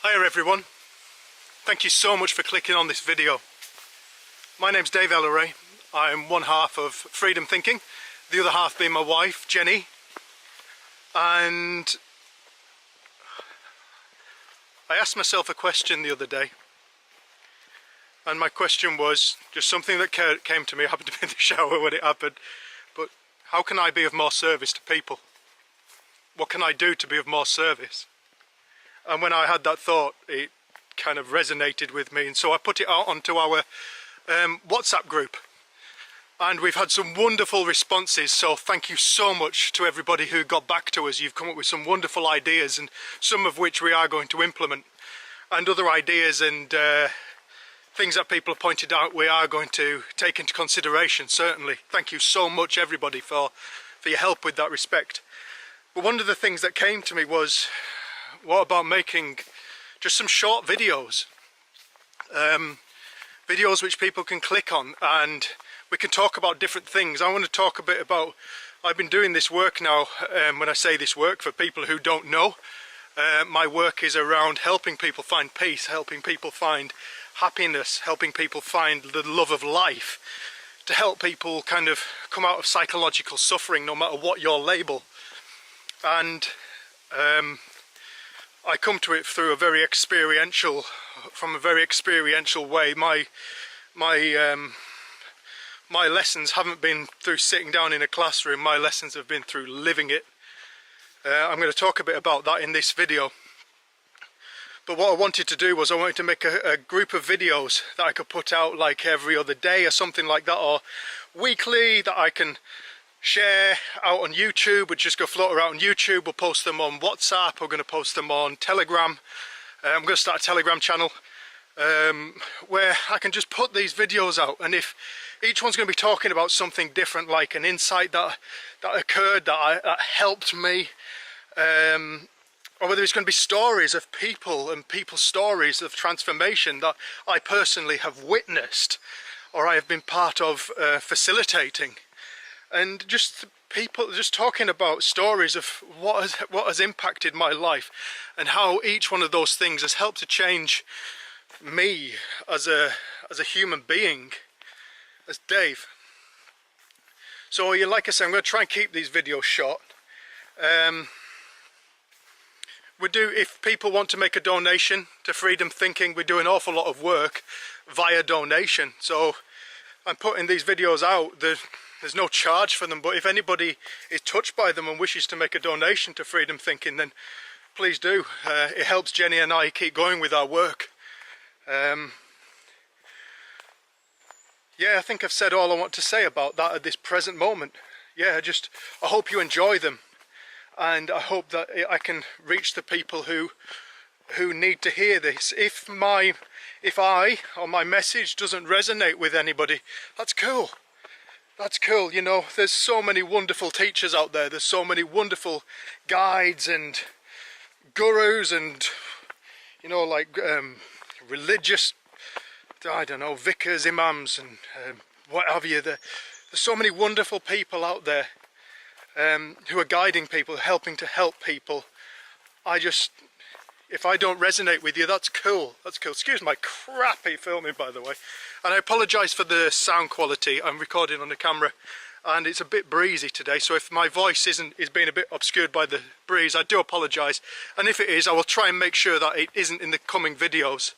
Hiya everyone, thank you so much for clicking on this video. My name's Dave Elleray. I'm one half of Freedom Thinking, the other half being my wife, Jenny. And I asked myself a question the other day, and my question was just something that came to me. I happened to be in the shower when it happened, but how can I be of more service to people? What can I do to be of more service? And when I had that thought, it kind of resonated with me, and so I put it out onto our WhatsApp group, and we've had some wonderful responses. So thank you so much to everybody who got back to us. You've come up with some wonderful ideas, and some of which we are going to implement, and other ideas and things that people have pointed out we are going to take into consideration, certainly. Thank you so much everybody for your help with that respect. But one of the things that came to me was, what about making just some short videos? Videos which people can click on and we can talk about different things. I want to talk a bit about, I've been doing this work now, when I say this work, for people who don't know, my work is around helping people find peace, helping people find happiness, helping people find the love of life, to help people kind of come out of psychological suffering, no matter what your label. And I come to it through a very experiential, from a very experiential way. My lessons haven't been through sitting down in a classroom. My lessons have been through living it. I'm going to talk a bit about that in this video. But what I wanted to do was I wanted to make a group of videos that I could put out like every other day or something like that, or weekly, that I can share out on YouTube. We'll just go float around on YouTube. We'll post them on WhatsApp. We're going to post them on Telegram. I'm going to start a Telegram channel where I can just put these videos out, and if each one's going to be talking about something different, like an insight that occurred, that helped me, or whether it's going to be stories of people and people's stories of transformation that I personally have witnessed or I have been part of facilitating. And just people just talking about stories of what has impacted my life, and how each one of those things has helped to change me as a human being, as Dave. So like I said, I'm going to try and keep these videos short. If people want to make a donation to Freedom Thinking, we do an awful lot of work via donation. So I'm putting these videos out. There's no charge for them, but if anybody is touched by them and wishes to make a donation to Freedom Thinking, then please do. It helps Jenny and I keep going with our work. Yeah, I think I've said all I want to say about that at this present moment. Yeah, I hope you enjoy them, and I hope that I can reach the people who need to hear this. If my message doesn't resonate with anybody, that's cool. That's cool. You know, there's so many wonderful teachers out there. There's so many wonderful guides and gurus and, you know, like religious, I don't know, vicars, imams and what have you. There's so many wonderful people out there who are guiding people, helping to help people. If I don't resonate with you, that's cool. That's cool. Excuse my crappy filming, by the way. And I apologise for the sound quality. I'm recording on the camera and it's a bit breezy today. So if my voice is being a bit obscured by the breeze, I do apologise. And if it is, I will try and make sure that it isn't in the coming videos.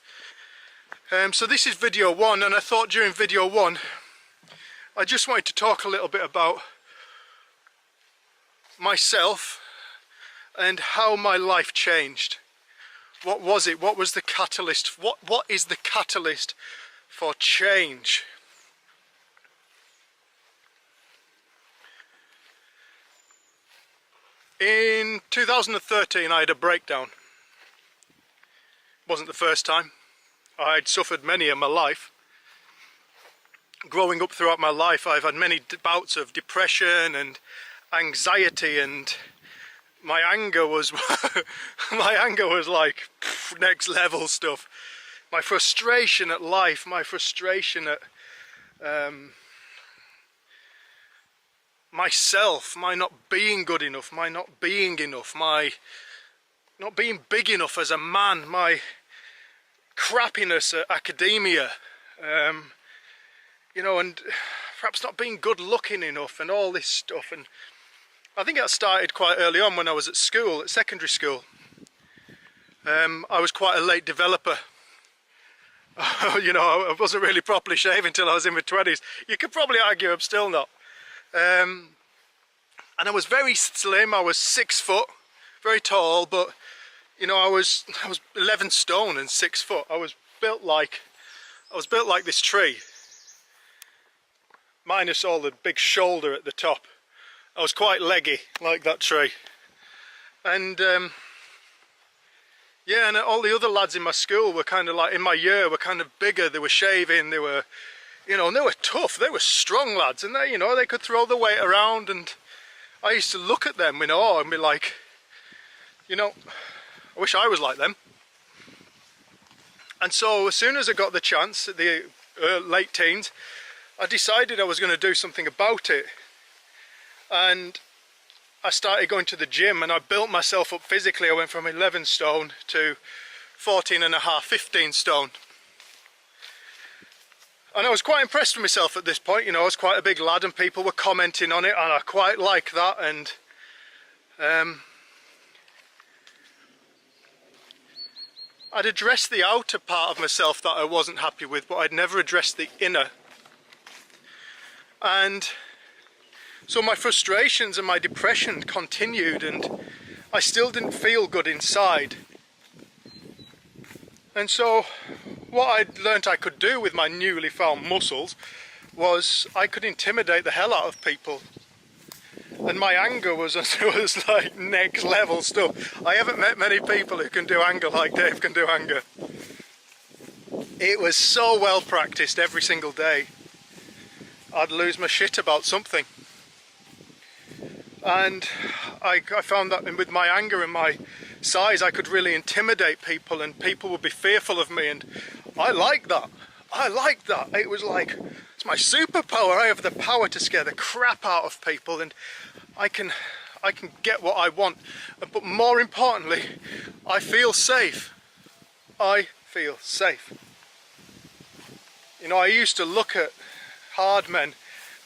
So this is video one, and I thought during video one, I just wanted to talk a little bit about myself and how my life changed. What was it? What was the catalyst? What is the catalyst for change? In 2013 I had a breakdown. It wasn't the first time. I'd suffered many in my life. Growing up throughout my life, I've had many bouts of depression and anxiety, and my anger was like next level stuff. My frustration at life, my frustration at myself, my not being good enough, my not being enough, my not being big enough as a man, my crappiness at academia, you know, and perhaps not being good looking enough and all this stuff. And I think that started quite early on when I was at school, at secondary school. I was quite a late developer. You know, I wasn't really properly shaved until I was in my 20s. You could probably argue I'm still not. And I was very slim. I was 6 foot, very tall, but you know, I was 11 stone and 6 foot. I was built like this tree, minus all the big shoulder at the top. I was quite leggy, like that tree. And yeah, and all the other lads in my school were kind of like, in my year, were kind of bigger. They were shaving, they were, you know, and they were tough. They were strong lads, and they, you know, they could throw the weight around. And I used to look at them in awe and be like, you know, I wish I was like them. And so as soon as I got the chance at the late teens, I decided I was going to do something about it. And I started going to the gym, and I built myself up physically. I went from 11 stone to 14 and a half, 15 stone. And I was quite impressed with myself at this point. You know, I was quite a big lad and people were commenting on it, and I quite like that. And I'd addressed the outer part of myself that I wasn't happy with, but I'd never addressed the inner. And so my frustrations and my depression continued, and I still didn't feel good inside. And so what I'd learnt I could do with my newly found muscles was I could intimidate the hell out of people. And my anger was like next level stuff. I haven't met many people who can do anger like Dave can do anger. It was so well practiced every single day. I'd lose my shit about something. And I found that with my anger and my size, I could really intimidate people, and people would be fearful of me, and I liked that. I liked that. It was like, it's my superpower. I have the power to scare the crap out of people, and I can get what I want. But more importantly, I feel safe. I feel safe. You know, I used to look at hard men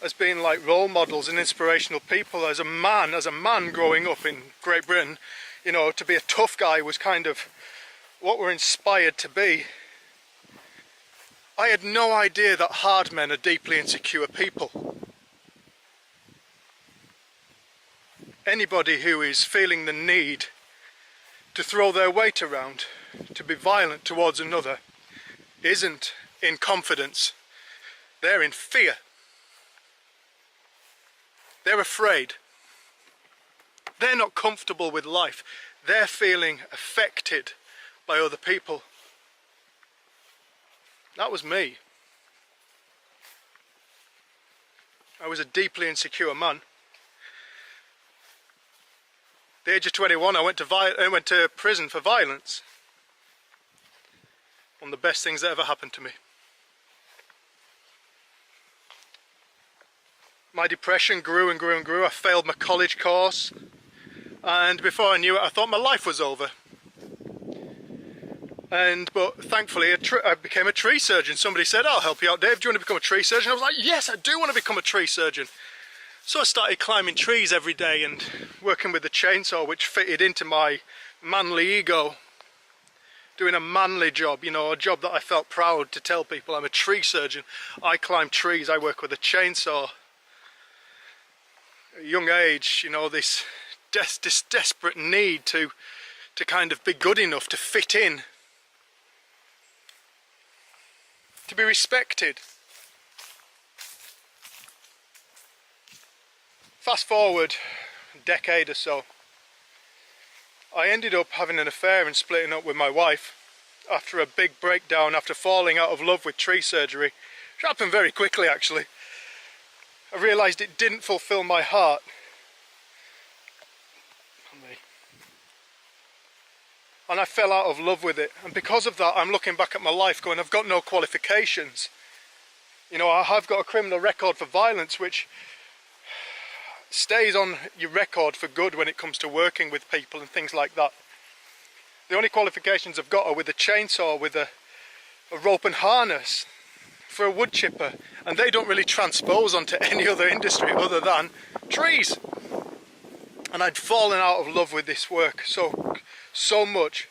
as being like role models and inspirational people. As a man growing up in Great Britain, you know, to be a tough guy was kind of what we're inspired to be. I had no idea that hard men are deeply insecure people. Anybody who is feeling the need to throw their weight around, to be violent towards another, isn't in confidence. They're in fear. They're afraid. They're not comfortable with life. They're feeling affected by other people. That was me. I was a deeply insecure man. At the age of 21, I went to prison for violence. One of the best things that ever happened to me. My depression grew and grew and grew. I failed my college course, and before I knew it, I thought my life was over. But thankfully, I became a tree surgeon. Somebody said, "I'll help you out, Dave. Do you want to become a tree surgeon?" I was like, "Yes, I do want to become a tree surgeon." So I started climbing trees every day and working with the chainsaw, which fitted into my manly ego. Doing a manly job, you know, a job that I felt proud to tell people I'm a tree surgeon. I climb trees. I work with a chainsaw. At a young age, you know, this desperate need to kind of be good enough to fit in, to be respected. Fast forward a decade or so, I ended up having an affair and splitting up with my wife after a big breakdown, after falling out of love with tree surgery, which happened very quickly actually. I realised it didn't fulfil my heart. And I fell out of love with it, and because of that I'm looking back at my life going, I've got no qualifications. You know, I have got a criminal record for violence which stays on your record for good when it comes to working with people and things like that. The only qualifications I've got are with a chainsaw, with a rope and harness for a wood chipper, and they don't really transpose onto any other industry other than trees. And I'd fallen out of love with this work so much.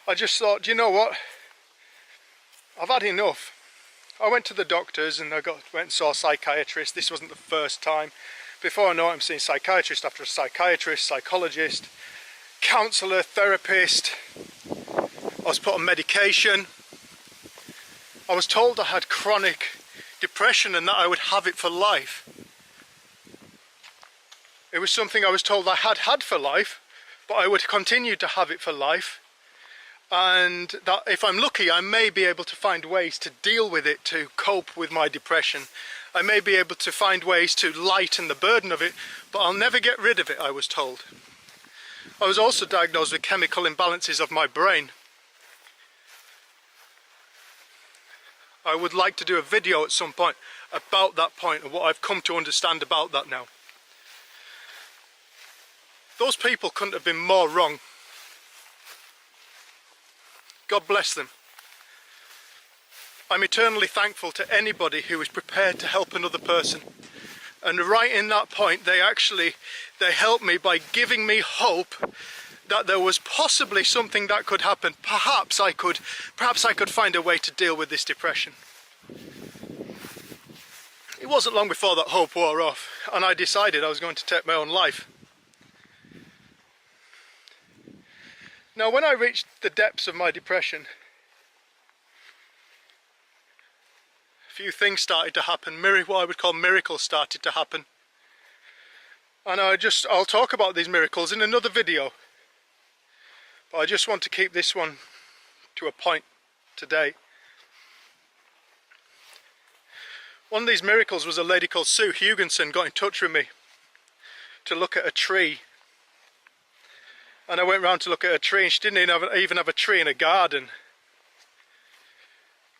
I just thought, you know what, I've had enough. I went to the doctors and went and saw a psychiatrist. This wasn't the first time. Before I know it, I'm seeing psychiatrist after a psychiatrist, psychologist, counsellor, therapist. I was put on medication. I was told I had chronic depression and that I would have it for life. It was something I was told I had for life, but I would continue to have it for life. And that if I'm lucky, I may be able to find ways to deal with it, to cope with my depression. I may be able to find ways to lighten the burden of it, but I'll never get rid of it, I was told. I was also diagnosed with chemical imbalances of my brain. I would like to do a video at some point about that point and what I've come to understand about that now. Those people couldn't have been more wrong. God bless them. I'm eternally thankful to anybody who is prepared to help another person. And right in that point, they helped me by giving me hope that there was possibly something that could happen. Perhaps I could find a way to deal with this depression. It wasn't long before that hope wore off, and I decided I was going to take my own life. Now, when I reached the depths of my depression, a few things started to happen. What I would call miracles started to happen. And I'll talk about these miracles in another video. But I just want to keep this one to a point today. One of these miracles was a lady called Sue Hugenson got in touch with me to look at a tree. And I went round to look at a tree and she didn't even have a tree in a garden.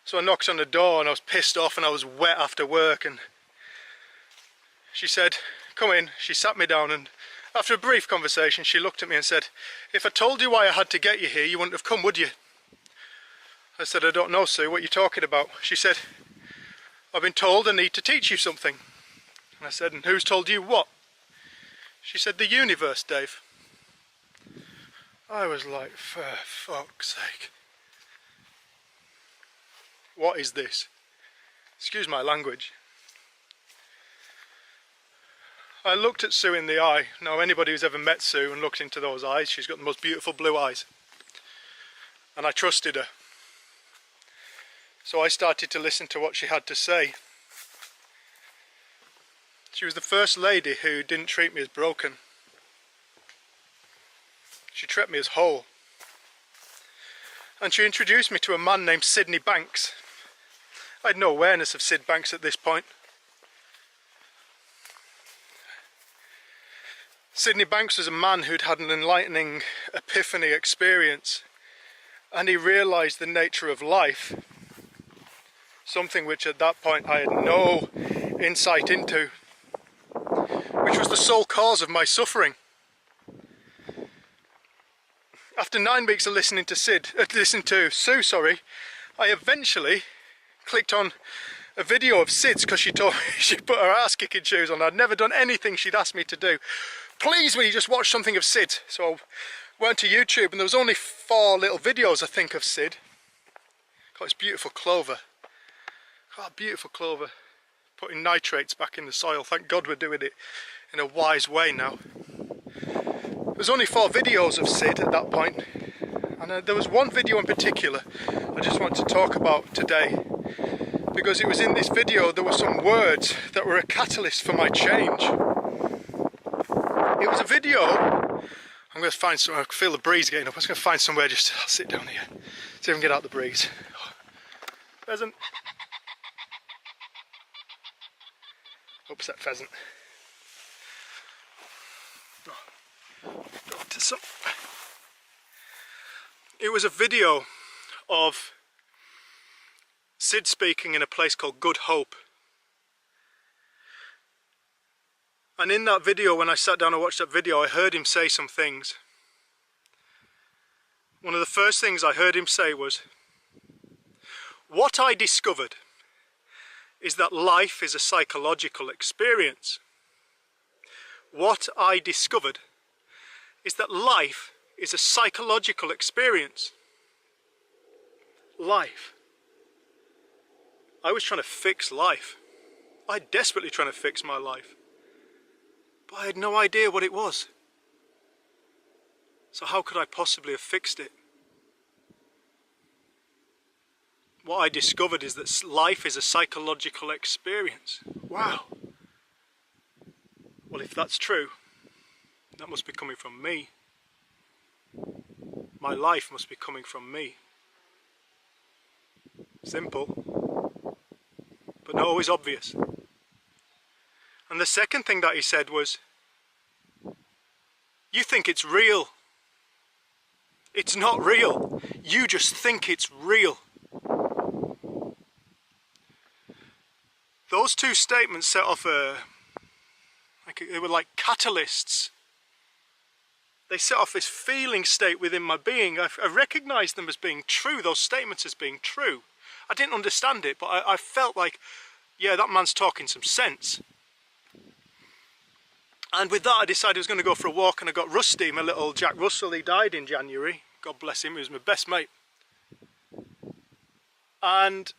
So I knocked on the door and I was pissed off and I was wet after work, and she said, come in. She sat me down, and after a brief conversation she looked at me and said, if I told you why I had to get you here, you wouldn't have come, would you? I said, I don't know, Sue, what are you talking about? She said, I've been told I need to teach you something. And I said, and who's told you what? She said, the universe, Dave. I was like, for fuck's sake. What is this? Excuse my language. I looked at Sue in the eye. Now, anybody who's ever met Sue and looked into those eyes, she's got the most beautiful blue eyes. And I trusted her. So I started to listen to what she had to say. She was the first lady who didn't treat me as broken. She treated me as whole. And she introduced me to a man named Sydney Banks. I had no awareness of Sid Banks at this point. Sydney Banks was a man who'd had an enlightening epiphany experience, and he realised the nature of life, something which at that point I had no insight into, which was the sole cause of my suffering. After 9 weeks of listening to Sue, I eventually clicked on a video of Sid's because she told me she put her ass kicking shoes on. I'd never done anything she'd asked me to do. Please, will you just watch something of Sid? So I went to YouTube, and there was only 4 little videos, I think, of Sid. Got this beautiful clover. Got beautiful clover. Putting nitrates back in the soil. Thank God we're doing it in a wise way now. There's only 4 videos of Sid at that point, and there was one video in particular I just want to talk about today, because it was in this video there were some words that were a catalyst for my change. It was a video, I'm going to find somewhere, I can feel the breeze getting up, I was going to find somewhere I'll sit down here, see if I can get out the breeze. Pheasant. Upset pheasant. It was a video of Sid speaking in a place called Good Hope. And in that video, when I sat down and watched that video, I heard him say some things. one of the first things I heard him say was, "What I discovered is that life is a psychological experience. What I discovered is that life is a psychological experience." Life. I was trying to fix life. I was desperately trying to fix my life. But I had no idea what it was. So how could I possibly have fixed it? What I discovered is that life is a psychological experience. Wow. Well, if that's true, that must be coming from me. My life must be coming from me. Simple, but not always obvious. And the second thing that he said was, "You think it's real. It's not real. You just think it's real." Those two statements set off they were like catalysts. They set off this feeling state within my being. I recognised them as being true, those statements as being true. I didn't understand it, but I felt like, yeah, that man's talking some sense. And with that I decided I was going to go for a walk, and I got Rusty, my little Jack Russell. He died in January. God bless him, he was my best mate. And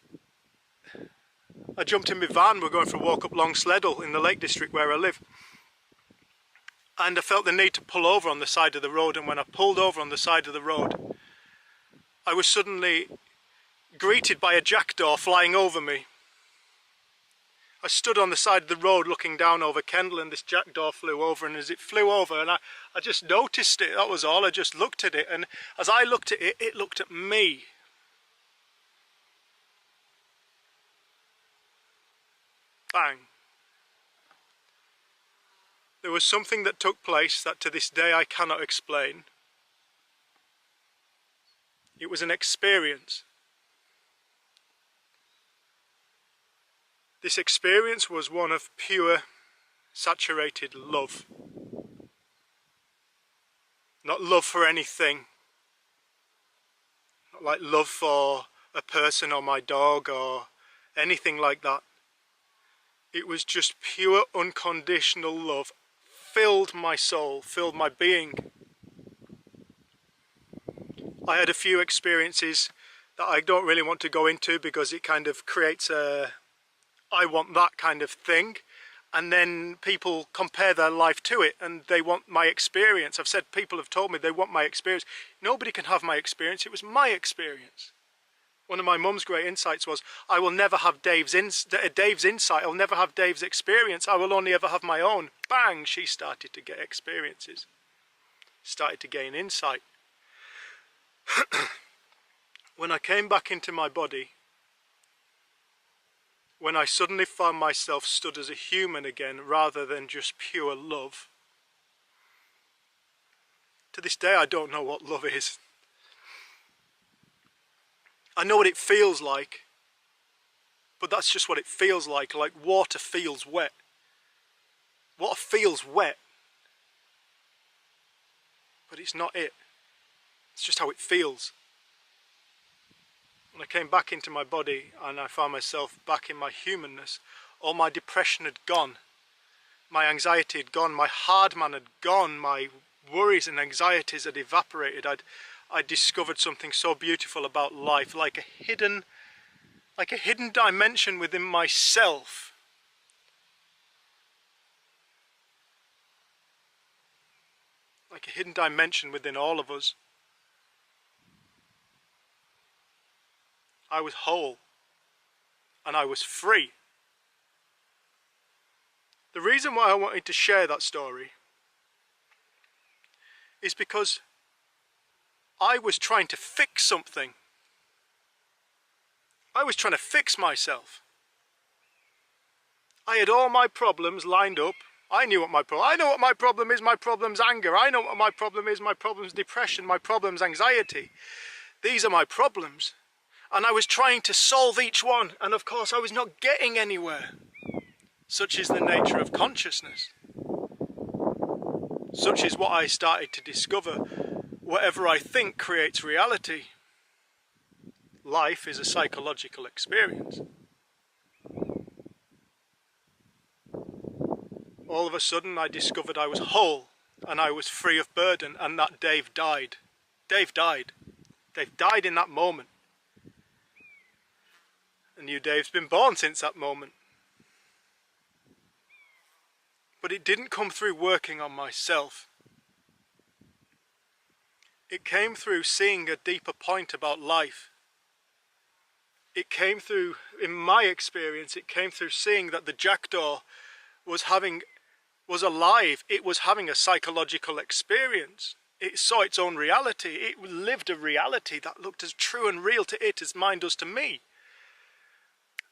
I jumped in my van. We're going for a walk up Long Sleddle in the Lake District where I live. And I felt the need to pull over on the side of the road, and when I pulled over on the side of the road, I was suddenly greeted by a jackdaw flying over me. I stood on the side of the road looking down over Kendal, and this jackdaw flew over, and as it flew over, and I just noticed it, that was all. I just looked at it, and as I looked at it, it looked at me. Bang. There was something that took place that to this day I cannot explain. It was an experience. This experience was one of pure, saturated love. Not love for anything. Not like love for a person or my dog or anything like that. It was just pure, unconditional love. Filled my soul, filled my being. I had a few experiences that I don't really want to go into because it kind of creates a I want that kind of thing, and then people compare their life to it and they want my experience. I've said people have told me they want my experience. Nobody can have my experience. It was my experience. One of my mum's great insights was, I will never have Dave's insight. I'll never have Dave's experience. I will only ever have my own. Bang! She started to get experiences. Started to gain insight. When I came back into my body, when I suddenly found myself stood as a human again rather than just pure love, to this day I don't know what love is. I know what it feels like, but that's just what it feels like water feels wet. Water feels wet, but it's not it. It's just how it feels. When I came back into my body and I found myself back in my humanness, all my depression had gone, my anxiety had gone, my hard man had gone, my worries and anxieties had evaporated. I discovered something so beautiful about life, like a hidden dimension within myself. Like a hidden dimension within all of us. I was whole and I was free. The reason why I wanted to share that story is because I was trying to fix something. I was trying to fix myself. I had all my problems lined up. I knew what my problem. I know what my problem is. My problem's anger. I know what my problem is. My problem's depression. My problem's anxiety. These are my problems. And I was trying to solve each one. And of course I was not getting anywhere. Such is the nature of consciousness. Such is what I started to discover. whatever I think creates reality. Life is a psychological experience. All of a sudden I discovered I was whole and I was free of burden, and that Dave died. Dave died. Dave died in that moment. A new Dave's been born since that moment. But it didn't come through working on myself. It came through seeing a deeper point about life. It came through, in my experience, it came through seeing that the jackdaw was alive. It was having a psychological experience. It saw its own reality. It lived a reality that looked as true and real to it as mine does to me.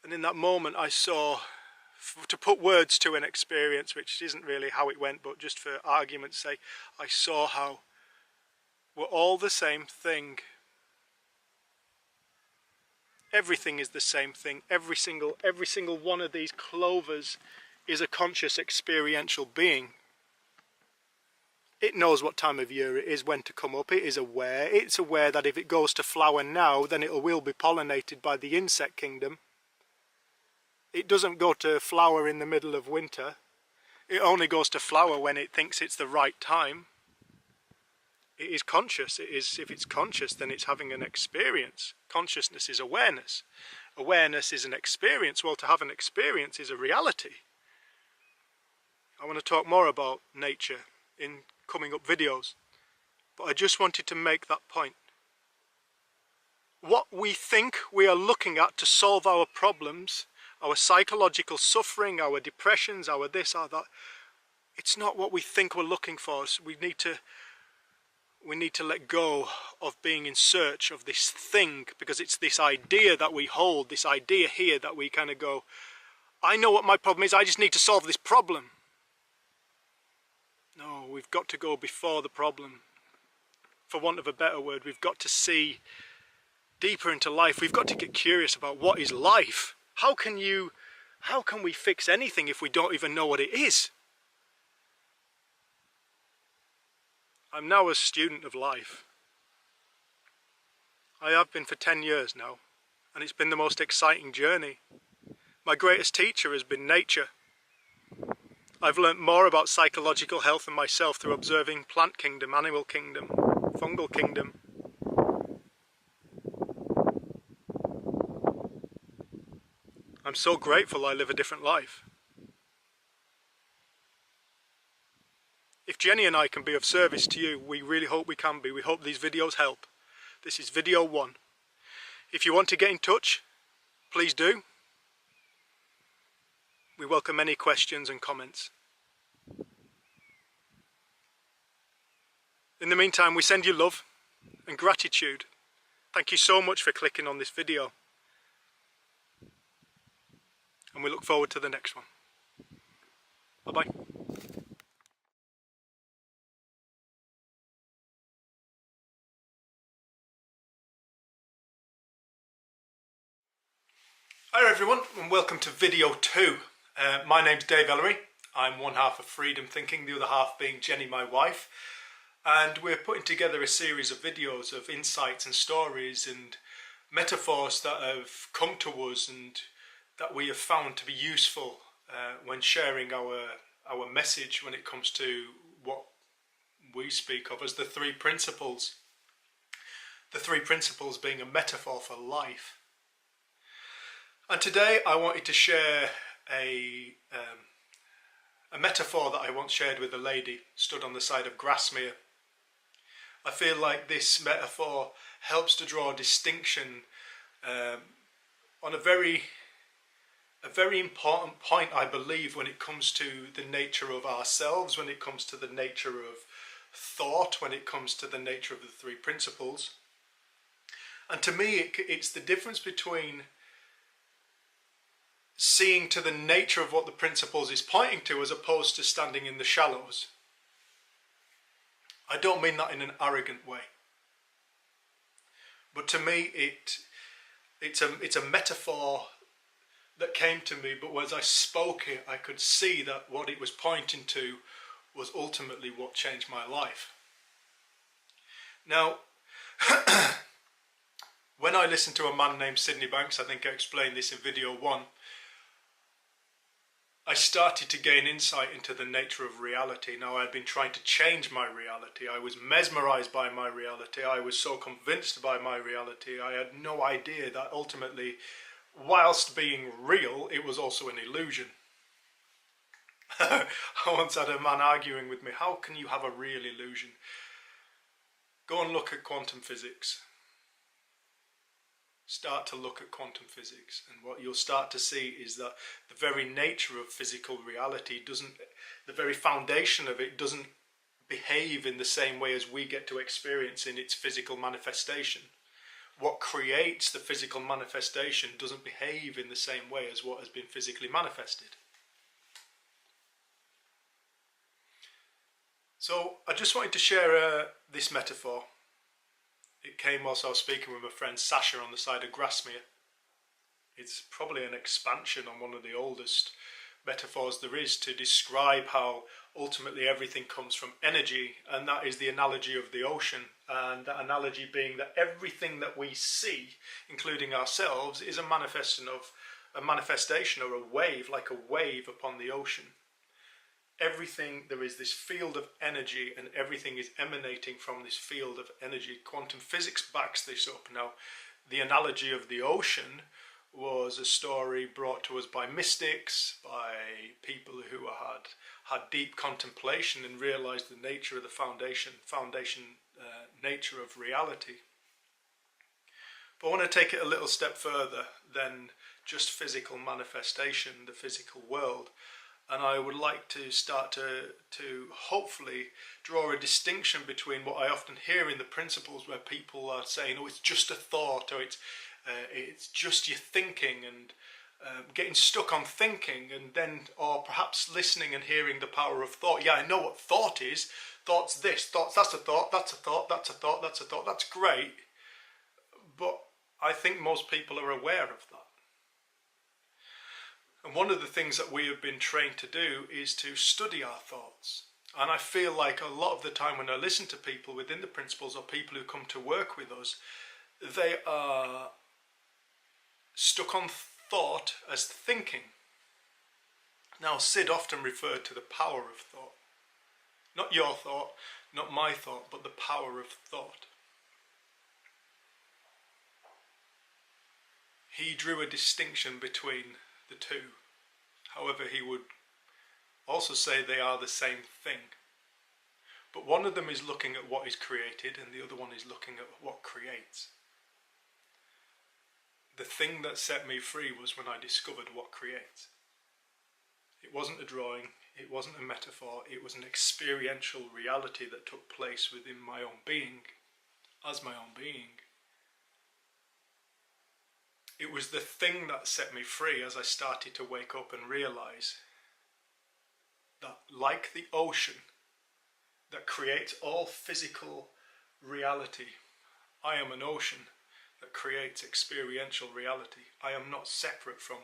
And in that moment I saw, to put words to an experience, which isn't really how it went, but just for argument's sake, I saw how we're all the same thing. Everything is the same thing. Every single one of these clovers is a conscious experiential being. It knows what time of year it is, when to come up. It is aware. It's aware that if it goes to flower now, then it will be pollinated by the insect kingdom. It doesn't go to flower in the middle of winter. It only goes to flower when it thinks it's the right time. It is conscious. If it's conscious, then it's having an experience. Consciousness is awareness. Awareness is an experience. Well, to have an experience is a reality. I want to talk more about nature in coming up videos, but I just wanted to make that point. What we think we are looking at to solve our problems, our psychological suffering, our depressions, our this, our that, it's not what we think we're looking for. So we need to let go of being in search of this thing, because it's this idea that we hold, this idea here that we kind of go, I know what my problem is, I just need to solve this problem. No, we've got to go before the problem. For want of a better word, we've got to see deeper into life. We've got to get curious about what is life. How can we fix anything if we don't even know what it is? I'm now a student of life. I have been for 10 years now, and it's been the most exciting journey. My greatest teacher has been nature. I've learnt more about psychological health and myself through observing plant kingdom, animal kingdom, fungal kingdom. I'm so grateful I live a different life. If Jenny and I can be of service to you, we really hope we can be. We hope these videos help. This is video 1. If you want to get in touch, please do. We welcome any questions and comments. In the meantime, we send you love and gratitude. Thank you so much for clicking on this video. And we look forward to the next one. Bye-bye. Hi everyone, and welcome to video 2. My name's Dave Ellery. I'm one half of Freedom Thinking, the other half being Jenny, my wife. And we're putting together a series of videos of insights and stories and metaphors that have come to us and that we have found to be useful when sharing our message when it comes to what we speak of as the 3 principles. The 3 principles being a metaphor for life. And today I wanted to share a metaphor that I once shared with a lady stood on the side of Grasmere. I feel like this metaphor helps to draw a distinction on a very important point, I believe, when it comes to the nature of ourselves, when it comes to the nature of thought, when it comes to the nature of the 3 principles. And to me, it's the difference between seeing to the nature of what the principles is pointing to as opposed to standing in the shallows. I don't mean that in an arrogant way, but to me it's a metaphor that came to me, but as I spoke it I could see that what it was pointing to was ultimately what changed my life. Now, when I listened to a man named Sydney Banks, I think I explained this in video 1, I started to gain insight into the nature of reality. Now, I had been trying to change my reality. I was mesmerized by my reality. I was so convinced by my reality. I had no idea that ultimately, whilst being real, it was also an illusion. I once had a man arguing with me, how can you have a real illusion? Go and look at quantum physics. Start to look at quantum physics, and what you'll start to see is that the very nature of physical reality the very foundation of it doesn't behave in the same way as we get to experience in its physical manifestation. What creates the physical manifestation doesn't behave in the same way as what has been physically manifested. So I just wanted to share this metaphor. It came whilst I was speaking with my friend Sasha on the side of Grasmere. It's probably an expansion on one of the oldest metaphors there is to describe how ultimately everything comes from energy, and that is the analogy of the ocean, and that analogy being that everything that we see, including ourselves, is a manifestation or a wave, like a wave upon the ocean. Everything, there is this field of energy, and everything is emanating from this field of energy. Quantum physics backs this up. Now, the analogy of the ocean was a story brought to us by mystics, by people who had deep contemplation and realized the nature of the foundation nature of reality. But I want to take it a little step further than just physical manifestation, the physical world. And I would like to start to hopefully draw a distinction between what I often hear in the principles, where people are saying, oh, it's just a thought, or it's just your thinking, and getting stuck on thinking, and then, or perhaps listening and hearing the power of thought. Yeah, I know what thought is. Thought's this, that's a thought, that's a thought, that's a thought, that's a thought. That's great. But I think most people are aware of that. And one of the things that we have been trained to do is to study our thoughts. And I feel like a lot of the time when I listen to people within the principles, or people who come to work with us, they are stuck on thought as thinking. Now, Sid often referred to the power of thought. Not your thought, not my thought, but the power of thought. He drew a distinction between the two. However, he would also say they are the same thing. But one of them is looking at what is created, and the other one is looking at what creates. The thing that set me free was when I discovered what creates. It wasn't a drawing, it wasn't a metaphor, it was an experiential reality that took place within my own being, as my own being. It was the thing that set me free as I started to wake up and realize that, like the ocean that creates all physical reality, I am an ocean that creates experiential reality. I am not separate from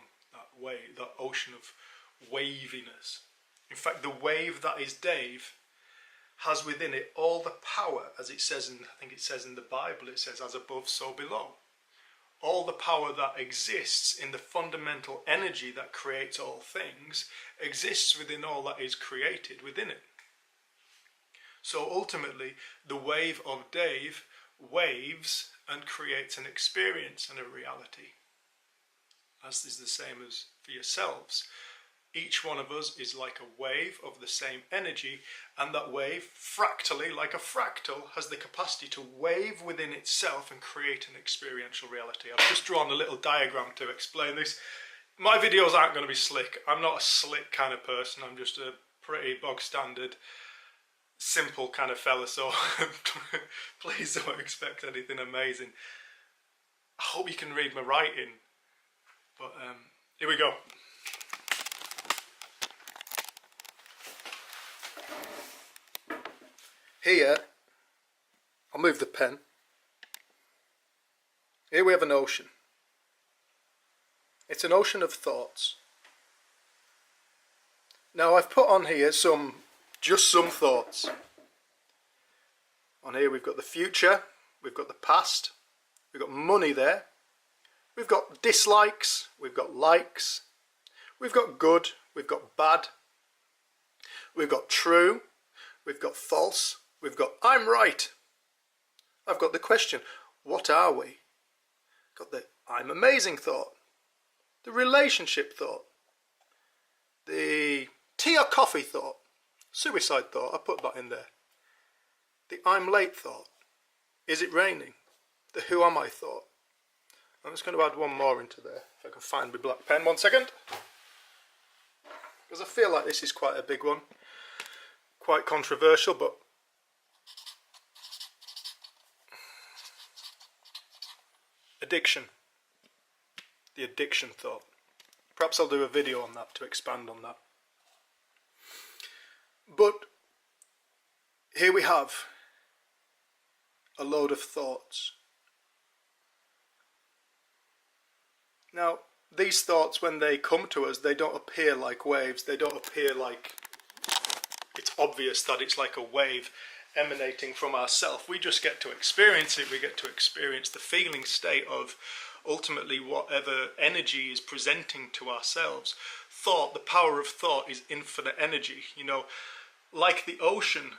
that ocean of waviness. In fact, the wave that is Dave has within it all the power, as it says I think it says in the Bible, it says, as above, so below. All the power that exists in the fundamental energy that creates all things exists within all that is created within it. So ultimately, the wave of Dave waves and creates an experience and a reality. As is the same as for yourselves. Each one of us is like a wave of the same energy, and that wave, fractally, like a fractal, has the capacity to wave within itself and create an experiential reality. I've just drawn a little diagram to explain this. My videos aren't going to be slick. I'm not a slick kind of person. I'm just a pretty bog standard, simple kind of fella, so please don't expect anything amazing. I hope you can read my writing, but here we go. Here, I'll move the pen. Here we have an ocean. It's an ocean of thoughts. Now I've put on here just some thoughts. On here we've got the future, we've got the past, we've got money there, we've got dislikes, we've got likes, we've got good, we've got bad, we've got true, we've got false, we've got I'm right. I've got the question, what are we? Got the I'm amazing thought, the relationship thought, the tea or coffee thought, suicide thought, I put that in there. The I'm late thought, is it raining? The who am I thought. I'm just going to add one more into there, if I can find my black pen. 1 second. Because I feel like this is quite a big one. Quite controversial, but addiction. The addiction thought. Perhaps I'll do a video on that to expand on that. But here we have a load of thoughts. Now, these thoughts, when they come to us, they don't appear like waves. They don't appear like it's obvious that it's like a wave emanating from ourselves. We just get to experience it. We get to experience the feeling state of ultimately whatever energy is presenting to ourselves. Thought, the power of thought is infinite energy. You know, like the ocean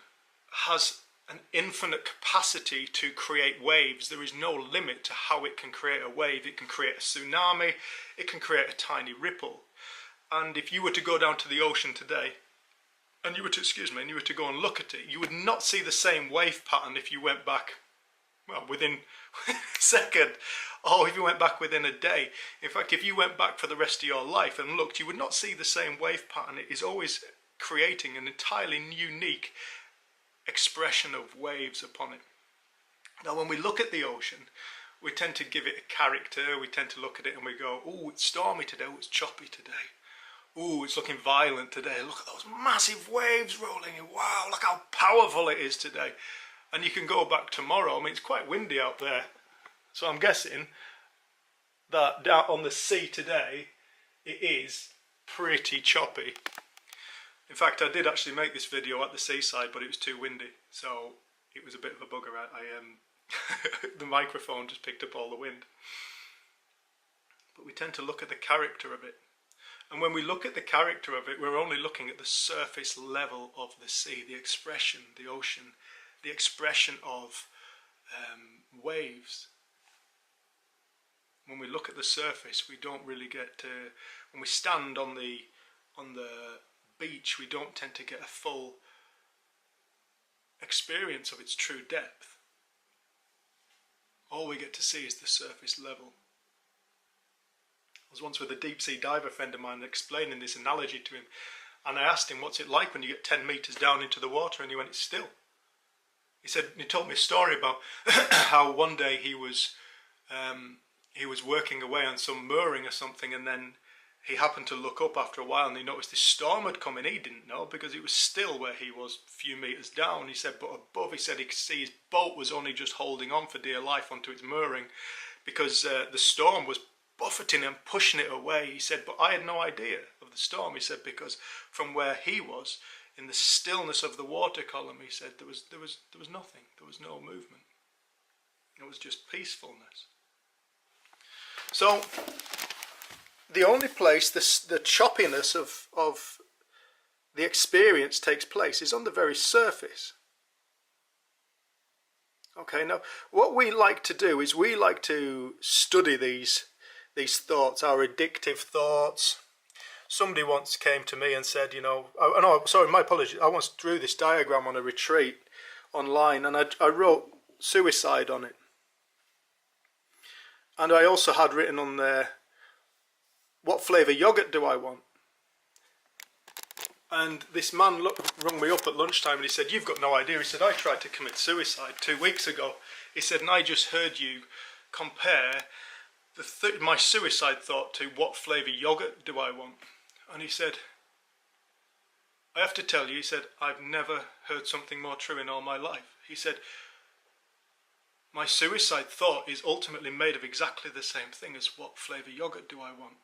has an infinite capacity to create waves. There is no limit to how it can create a wave. It can create a tsunami, it can create a tiny ripple. And if you were to go down to the ocean today, and you were to go and look at it, you would not see the same wave pattern if you went back, well, within a second, or if you went back within a day. In fact, if you went back for the rest of your life and looked, you would not see the same wave pattern. It is always creating an entirely unique expression of waves upon it. Now, when we look at the ocean, we tend to give it a character. We tend to look at it and we go, oh, it's stormy today, oh, it's choppy today, oh, it's looking violent today, look at those massive waves rolling in, wow, look how powerful it is today. And you can go back tomorrow, I mean, it's quite windy out there, so I'm guessing that down on the sea today it is pretty choppy. In fact, I did actually make this video at the seaside, but it was too windy, so it was a bit of a bugger. The microphone just picked up all the wind. But we tend to look at the character of it. And when we look at the character of it, we're only looking at the surface level of the sea, the expression, the ocean, the expression of waves. When we look at the surface, we don't really get to, when we stand on the beach, we don't tend to get a full experience of its true depth. All we get to see is the surface level. I was once with a deep sea diver friend of mine explaining this analogy to him, and I asked him, what's it like when you get 10 meters down into the water? And he went, it's still. He told me a story about how one day he was working away on some mooring or something, and then he happened to look up after a while and he noticed this storm had come in. He didn't know because it was still where he was a few meters down. He said, but above, he said he could see his boat was only just holding on for dear life onto its mooring because the storm was buffeting and pushing it away. He said, but I had no idea of the storm. He said, because from where he was, in the stillness of the water column, he said there was nothing. There was no movement. It was just peacefulness. So the only place the choppiness of the experience takes place is on the very surface. Okay, now what we like to do is we like to study these thoughts, our addictive thoughts. Somebody once came to me and said, you know, no, sorry, my apologies, I once drew this diagram on a retreat online, and I wrote suicide on it. And I also had written on there, what flavour yogurt do I want? And this man rung me up at lunchtime and he said, you've got no idea. He said, I tried to commit suicide 2 weeks ago. He said, and I just heard you compare my suicide thought to what flavour yogurt do I want? And he said, I have to tell you, he said, I've never heard something more true in all my life. He said, my suicide thought is ultimately made of exactly the same thing as what flavour yogurt do I want.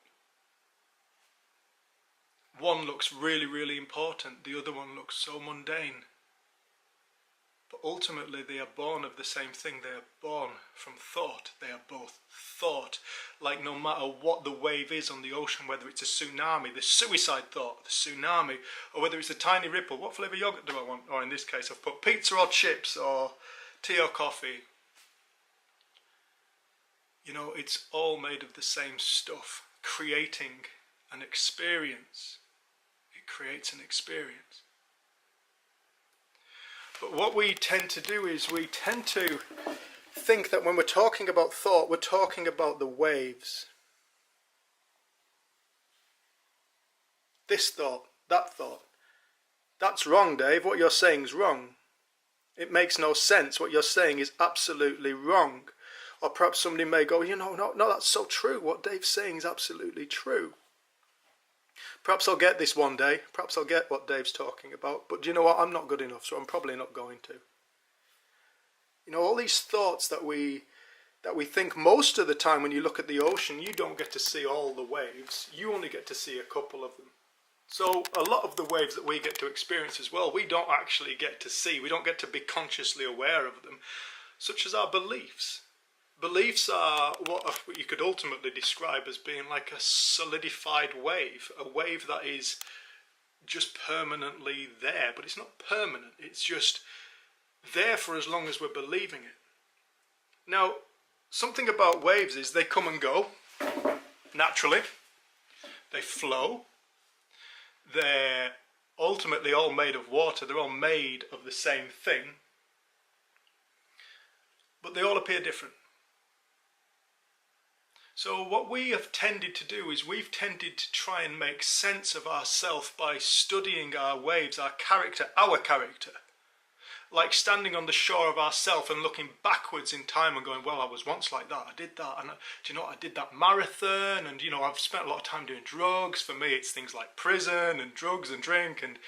One looks really, really important. The other one looks so mundane. But ultimately they are born of the same thing. They are born from thought. They are both thought. Like no matter what the wave is on the ocean, whether it's a tsunami, the suicide thought, the tsunami, or whether it's a tiny ripple, what flavour yogurt do I want? Or in this case I've put pizza or chips or tea or coffee. You know, it's all made of the same stuff, creating an experience. It creates an experience. But what we tend to do is we tend to think that when we're talking about thought, we're talking about the waves. This thought, that thought. That's wrong, Dave. What you're saying is wrong. It makes no sense. What you're saying is absolutely wrong. Or perhaps somebody may go, no, that's so true. What Dave's saying is absolutely true. Perhaps I'll get this one day. Perhaps I'll get what Dave's talking about. But do you know what? I'm not good enough, so I'm probably not going to. You know, all these thoughts that we think most of the time when you look at the ocean, you don't get to see all the waves. You only get to see a couple of them. So a lot of the waves that we get to experience as well, we don't actually get to see. We don't get to be consciously aware of them, such as our beliefs. Beliefs are what you could ultimately describe as being like a solidified wave, a wave that is just permanently there, but it's not permanent, it's just there for as long as we're believing it. Now, something about waves is they come and go, naturally, they flow, they're ultimately all made of water, they're all made of the same thing, but they all appear different. So what we have tended to do is we've tended to try and make sense of ourselves by studying our waves, our character. Like standing on the shore of ourself and looking backwards in time and going, well, I was once like that, I did that, and do you know what, I did that marathon, and you know, I've spent a lot of time doing drugs. For me it's things like prison and drugs and drink and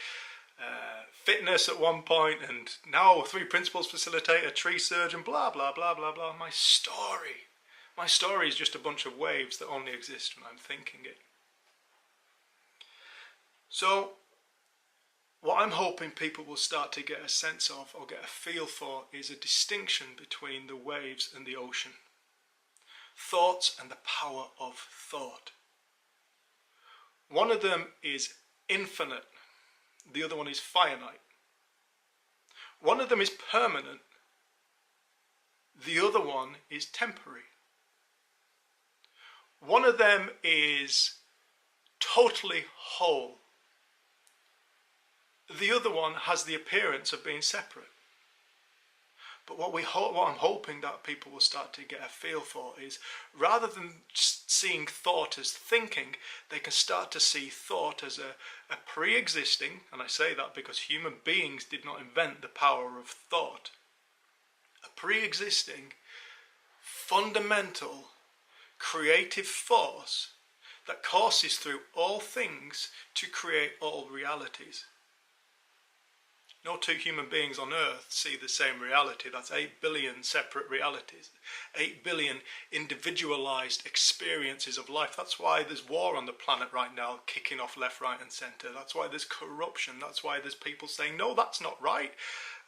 fitness at one point, and now 3 principles facilitator, tree surgeon, blah blah blah blah blah. My story is just a bunch of waves that only exist when I'm thinking it. So, what I'm hoping people will start to get a sense of or get a feel for is a distinction between the waves and the ocean. Thoughts and the power of thought. One of them is infinite, the other one is finite. One of them is permanent, the other one is temporary. One of them is totally whole. The other one has the appearance of being separate. But what I'm hoping that people will start to get a feel for is, rather than seeing thought as thinking, they can start to see thought as a pre-existing, and I say that because human beings did not invent the power of thought, a pre-existing, fundamental, creative force that courses through all things to create all realities. No 2 human beings on earth see the same reality. That's 8 billion separate realities, 8 billion individualized experiences of life. That's why there's war on the planet right now, kicking off left, right and centre. That's why there's corruption. That's why there's people saying, no, that's not right.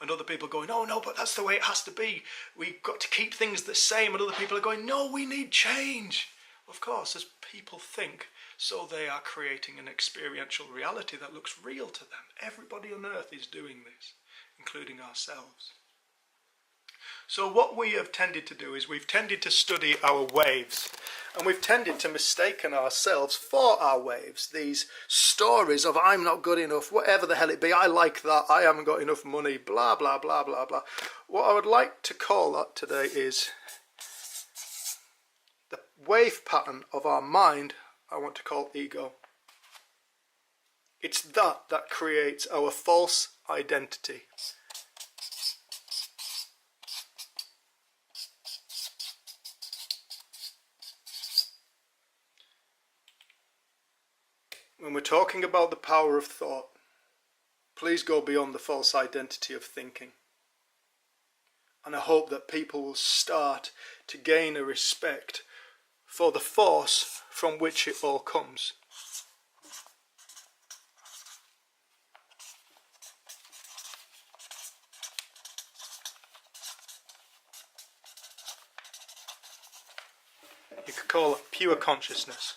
And other people going, no, but that's the way it has to be. We've got to keep things the same. And other people are going, no, we need change. Of course, as people think, so they are creating an experiential reality that looks real to them. Everybody on earth is doing this, including ourselves. So what we have tended to do is we've tended to study our waves, and we've tended to mistaken ourselves for our waves. These stories of I'm not good enough, whatever the hell it be, I like that, I haven't got enough money, blah, blah, blah, blah, blah. What I would like to call that today is the wave pattern of our mind. I want to call ego. It's that creates our false identity. When we're talking about the power of thought, please go beyond the false identity of thinking. And I hope that people will start to gain a respect for the force from which it all comes. call pure consciousness.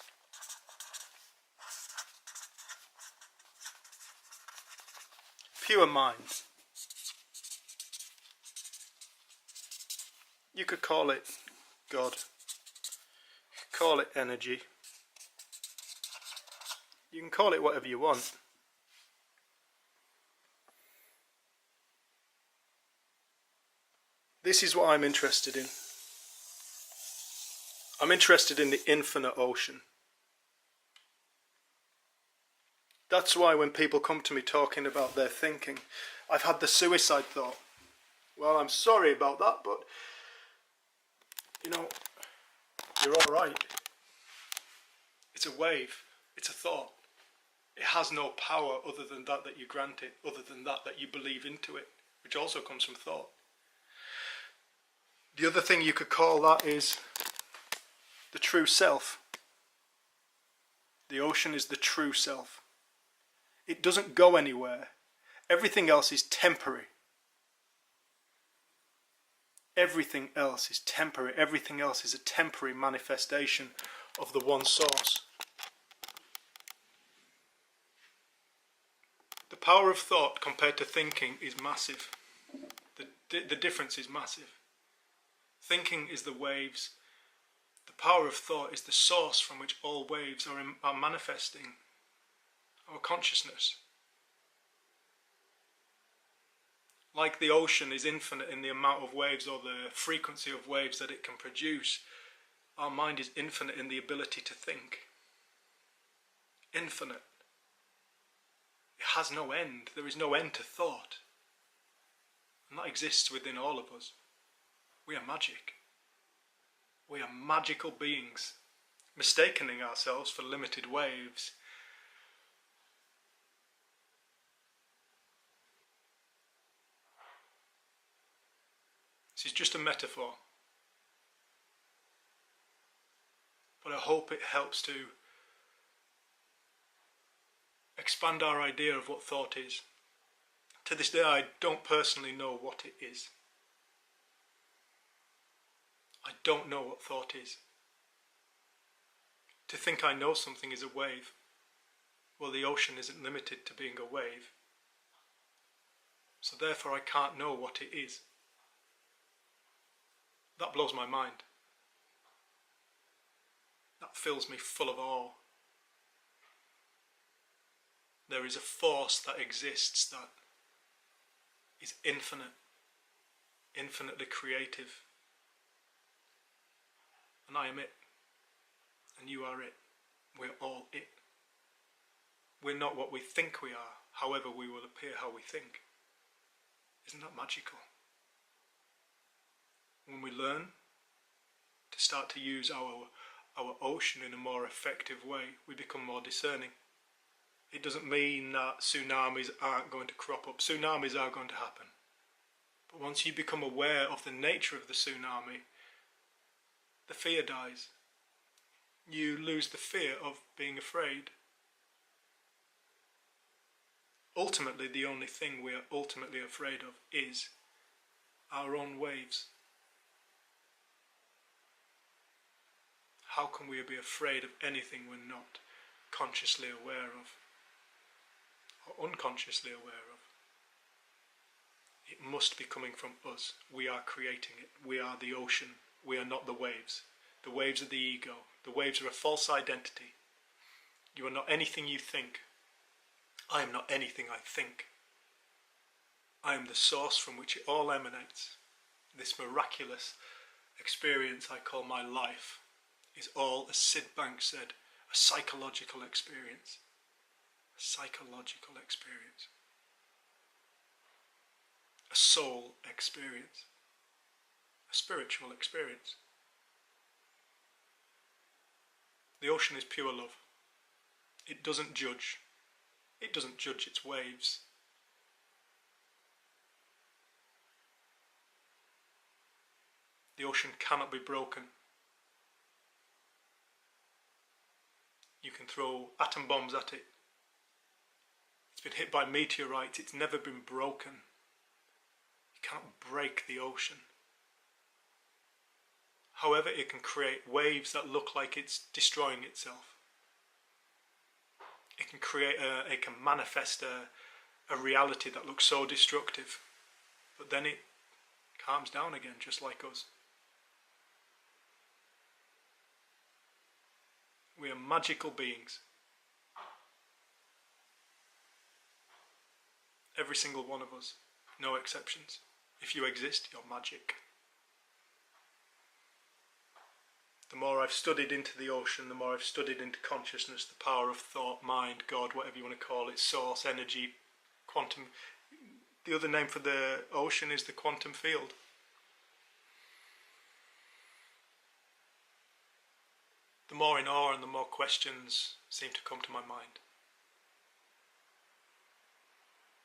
Pure mind. You could call it God. You could call it energy. You can call it whatever you want. This is what I'm interested in. I'm interested in the infinite ocean. That's why when people come to me talking about their thinking, I've had the suicide thought. Well, I'm sorry about that, but you know, you're alright. It's a wave. It's a thought. It has no power other than that you grant it, other than that you believe into it, which also comes from thought. The other thing you could call that is the true self. The ocean is the true self. It doesn't go anywhere. Everything else is temporary. Everything else is temporary. Everything else is a temporary manifestation of the one source. The power of thought compared to thinking is massive. The difference is massive. Thinking is the waves. The power of thought is the source from which all waves are manifesting our consciousness. Like the ocean is infinite in the amount of waves or the frequency of waves that it can produce, our mind is infinite in the ability to think. Infinite. It has no end. There is no end to thought. And that exists within all of us. We are magic. We are magical beings, mistaking ourselves for limited waves. This is just a metaphor, but I hope it helps to expand our idea of what thought is. To this day, I don't personally know what it is. I don't know what thought is. To think I know something is a wave, well, the ocean isn't limited to being a wave. So therefore I can't know what it is. That blows my mind. That fills me full of awe. There is a force that exists that is infinite, infinitely creative. And I am it. And you are it. We're all it. We're not what we think we are, however we will appear how we think. Isn't that magical? When we learn to start to use our ocean in a more effective way, we become more discerning. It doesn't mean that tsunamis aren't going to crop up. Tsunamis are going to happen. But once you become aware of the nature of the tsunami, the fear dies. You lose the fear of being afraid. Ultimately, the only thing we are ultimately afraid of is our own waves. How can we be afraid of anything we're not consciously aware of or unconsciously aware of? It must be coming from us. We are creating it. We are the ocean. We are not the waves. The waves are the ego. The waves are a false identity. You are not anything you think. I am not anything I think. I am the source from which it all emanates. This miraculous experience I call my life is all, as Sid Banks said, a psychological experience. A psychological experience. A soul experience. A spiritual experience. The ocean is pure love. It doesn't judge. It doesn't judge its waves. The ocean cannot be broken. You can throw atom bombs at it. It's been hit by meteorites. It's never been broken. You cannot break the ocean. However, it can create waves that look like it's destroying itself. It can create it can manifest a reality that looks so destructive, but then it calms down again, just like us. We are magical beings. Every single one of us, no exceptions. If you exist, you're magic. The more I've studied into the ocean, the more I've studied into consciousness, the power of thought, mind, God, whatever you want to call it, source, energy, quantum. The other name for the ocean is the quantum field. The more in awe and the more questions seem to come to my mind.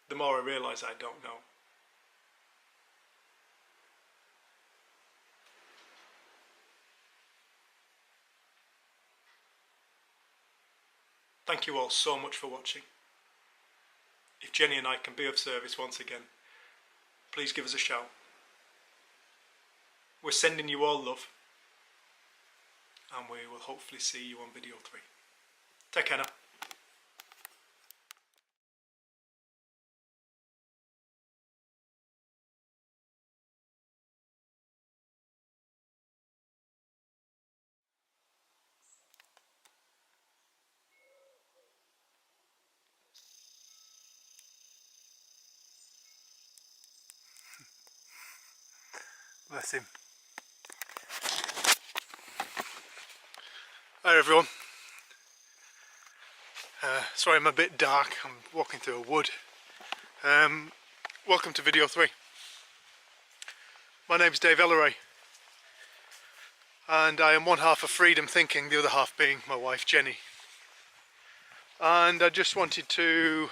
The more I realise I don't know. Thank you all so much for watching. If Jenny and I can be of service once again, please give us a shout. We're sending you all love, and we will hopefully see you on video 3. Take care now. Bless him. Hi everyone. Sorry I'm a bit dark, I'm walking through a wood. Welcome to video 3. My name's Dave Ellery, and I am one half of Freedom Thinking, the other half being my wife Jenny. And I just wanted to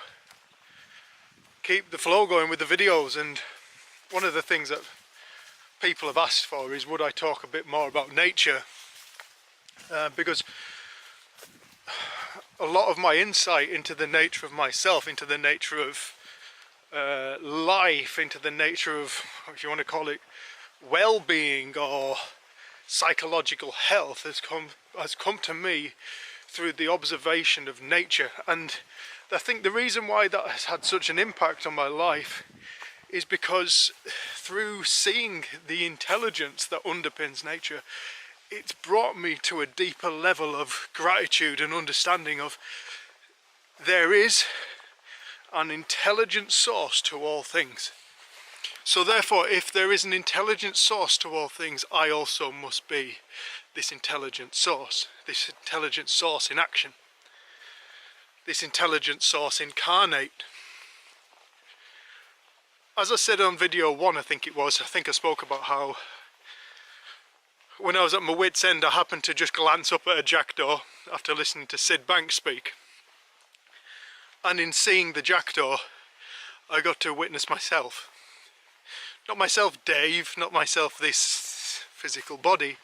keep the flow going with the videos, and one of the things that people have asked for is would I talk a bit more about nature, because a lot of my insight into the nature of myself, into the nature of life, into the nature of, if you want to call it, well-being or psychological health has come to me through the observation of nature. And I think the reason why that has had such an impact on my life is because through seeing the intelligence that underpins nature, it's brought me to a deeper level of gratitude and understanding of there is an intelligent source to all things. So therefore, if there is an intelligent source to all things, I also must be this intelligent source in action, this intelligent source incarnate. As I said on video 1, I think I spoke about how when I was at my wit's end I happened to just glance up at a jackdaw after listening to Sid Banks speak. And in seeing the jackdaw, I got to witness myself. Not myself Dave, not myself this physical body,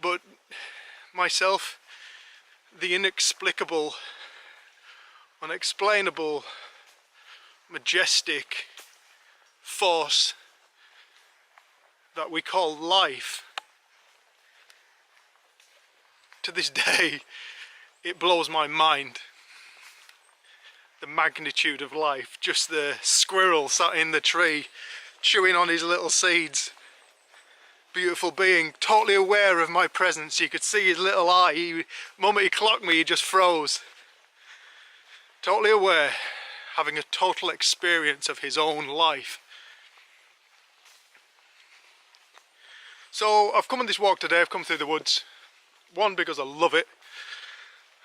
but myself the inexplicable, unexplainable, majestic force that we call life. To this day, it blows my mind. The magnitude of life, just the squirrel sat in the tree chewing on his little seeds. Beautiful being, totally aware of my presence. You could see his little eye. The moment he clocked me, he just froze. Totally aware, having a total experience of his own life. So I've come on this walk today, I've come through the woods. 1, because I love it,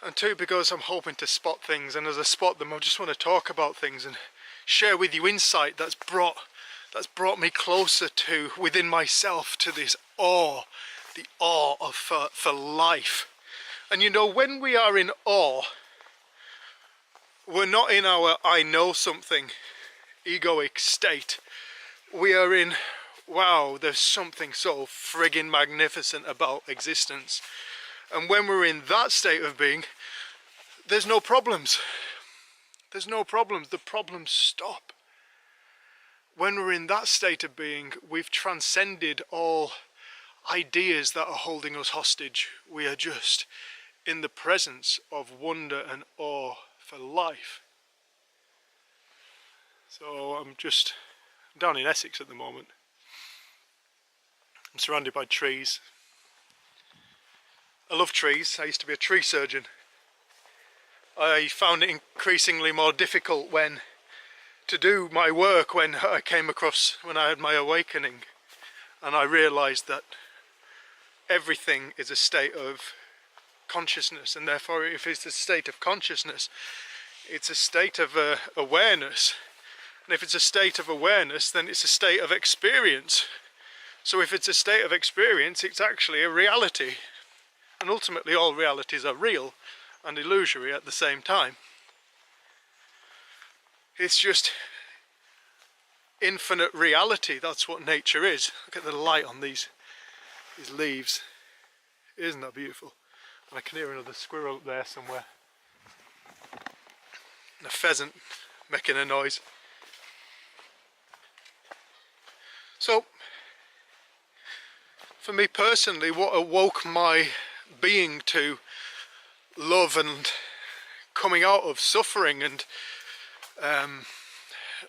and 2, because I'm hoping to spot things, and as I spot them I just want to talk about things and share with you insight that's brought me closer to within myself to this awe, the awe of for life. And you know, when we are in awe, we're not in our I know something egoic state. We are in, wow, there's something so friggin' magnificent about existence. And when we're in that state of being, there's no problems. There's no problems. The problems stop. When we're in that state of being, we've transcended all ideas that are holding us hostage. We are just in the presence of wonder and awe for life. So I'm just down in Essex at the moment. I'm surrounded by trees. I love trees. I used to be a tree surgeon. I found it increasingly more difficult to do my work when I had my awakening, and I realised that everything is a state of consciousness, and therefore if it's a state of consciousness, it's a state of awareness, and if it's a state of awareness, then it's a state of experience. So if it's a state of experience, it's actually a reality, and ultimately all realities are real and illusory at the same time. It's just infinite reality. That's what nature is. Look at the light on these leaves. Isn't that beautiful? And I can hear another squirrel up there somewhere, and a pheasant making a noise. So for me personally, what awoke my being to love and coming out of suffering and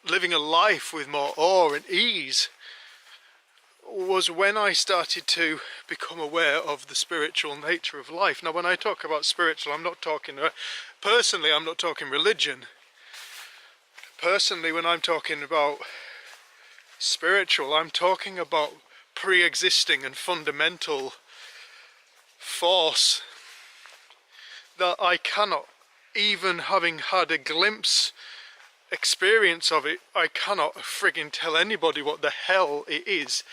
living a life with more awe and ease was when I started to become aware of the spiritual nature of life. Now when I talk about spiritual, I'm not talking personally, I'm not talking religion. Personally, when I'm talking about spiritual, I'm talking about pre-existing and fundamental force that I cannot, even having had a glimpse experience of it, I cannot frigging tell anybody what the hell it is.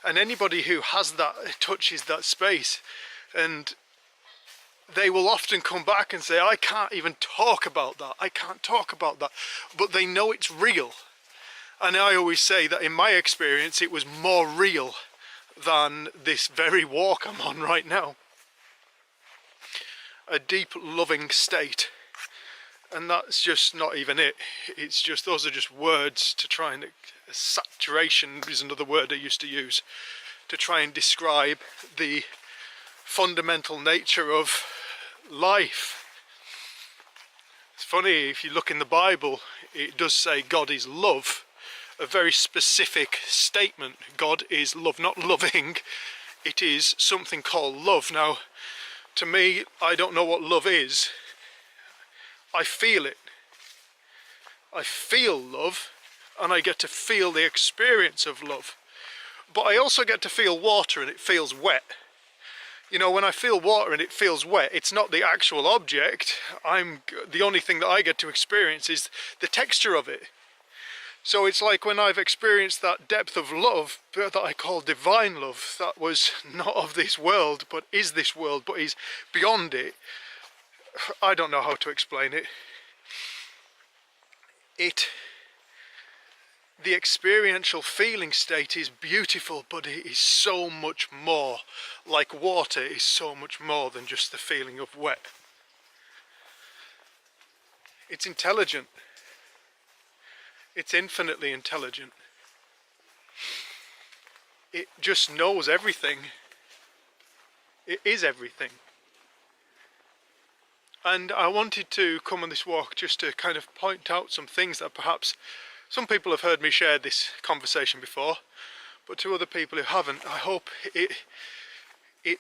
And anybody who has that, touches that space, and they will often come back and say, I can't even talk about that, I can't talk about that, but they know it's real. And I always say that in my experience it was more real than this very walk I'm on right now. A deep loving state. And that's just not even it. It's just, those are just words to try and, saturation is another word I used to use to try and describe the fundamental nature of life. It's funny, if you look in the Bible, it does say God is love, a very specific statement. God is love, not loving, it is something called love. Now, to me, I don't know what love is. I feel it. I feel love, and I get to feel the experience of love. But I also get to feel water and it feels wet. You know, when I feel water and it feels wet, it's not the actual object. The only thing that I get to experience is the texture of it. So it's like when I've experienced that depth of love that I call divine love, that was not of this world, but is this world, but is beyond it. I don't know how to explain it. The experiential feeling state is beautiful, but it is so much more. Like water is so much more than just the feeling of wet. It's intelligent. It's infinitely intelligent. It just knows everything. It is everything. And I wanted to come on this walk just to kind of point out some things that perhaps some people have heard me share this conversation before, but to other people who haven't, I hope it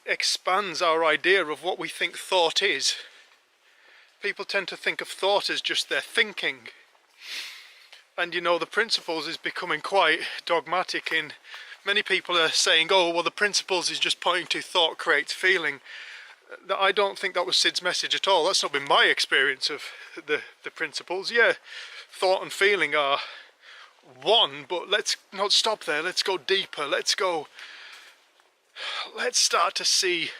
expands our idea of what we think thought is. People tend to think of thought as just their thinking. And you know, the principles is becoming quite dogmatic in many people are saying, oh, well, the principles is just pointing to thought creates feeling. I don't think that was Sid's message at all. That's not been my experience of the principles. Yeah, thought and feeling are one, but let's not stop there. Let's go deeper. Let's start to see,